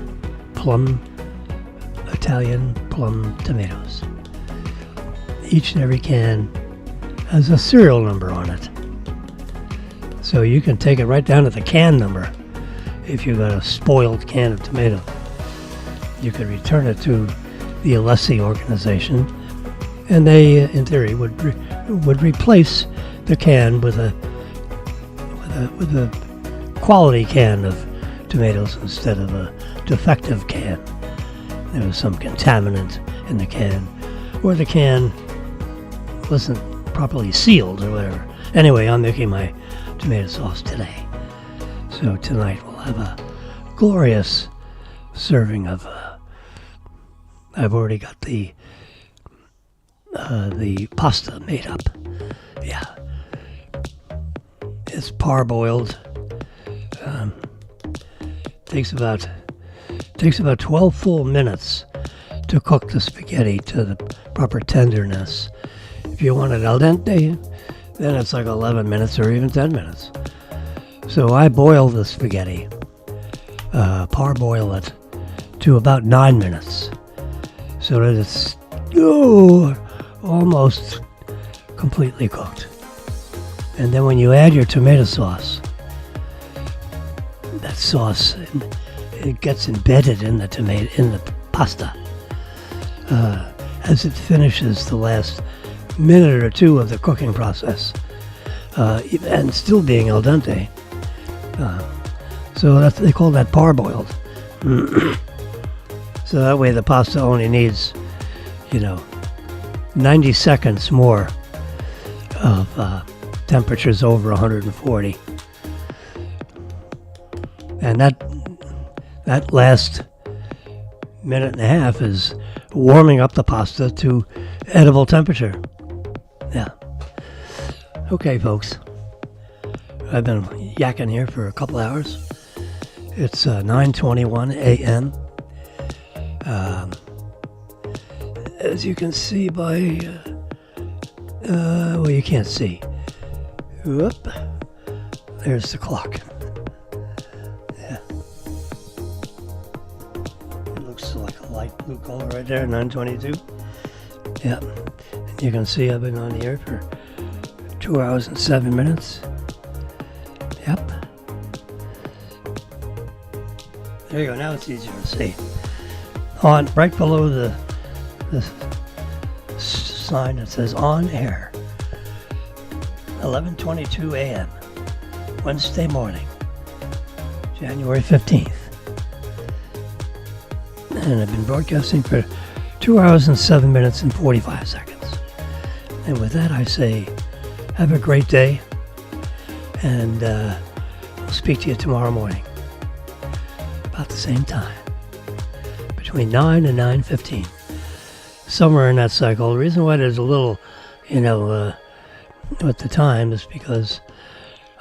Italian plum tomatoes. Each and every can has a serial number on it. So you can take it right down to the can number. If you've got a spoiled can of tomato, you could return it to the Alessi organization, and they, in theory, would replace the can with a quality can of tomatoes instead of a defective can. There was some contaminant in the can, or the can wasn't properly sealed or whatever. Anyway, I'm making my tomato sauce today. So tonight we'll have a glorious serving of I've already got the pasta made up. Yeah. It's parboiled. Takes about 12 full minutes to cook the spaghetti to the proper tenderness If you want it al dente, then it's like 11 minutes or even 10 minutes. So I boil the spaghetti, parboil it to about 9 minutes, so that it's almost completely cooked. And then when you add your tomato sauce, that sauce, it gets embedded in the pasta as it finishes the last minute or two of the cooking process, and still being al dente. So they call that parboiled. So that way the pasta only needs, 90 seconds more of temperatures over 140. And that last minute and a half is warming up the pasta to edible temperature. Yeah. Okay, folks. I've been yakking here for a couple hours. It's 9:21 a.m. As you can see by... well, you can't see. Whoop. There's the clock. Yeah. It looks like a light blue color right there, 9:22. Yeah. And you can see I've been on the air for 2 hours and 7 minutes. Yep. There you go. Now it's easier to see. Right below the sign that says on air. 11:22 a.m. Wednesday morning, January 15th. And I've been broadcasting for 2 hours and 7 minutes and 45 seconds. And with that, I say, have a great day. And I'll speak to you tomorrow morning. About the same time. Between 9 and 9:15. Somewhere in that cycle. The reason why there's a little, at the time is because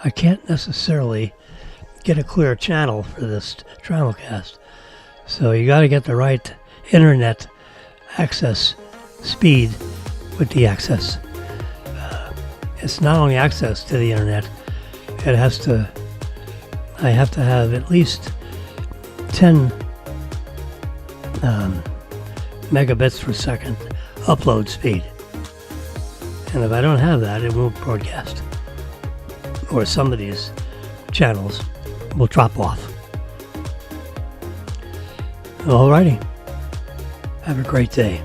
I can't necessarily get a clear channel for this Simulcast. So you got to get the right internet access speed with the access. It's not only access to the internet, I have to have at least 10 megabits per second upload speed. And if I don't have that, it won't broadcast. Or some of these channels will drop off. Alrighty. Have a great day.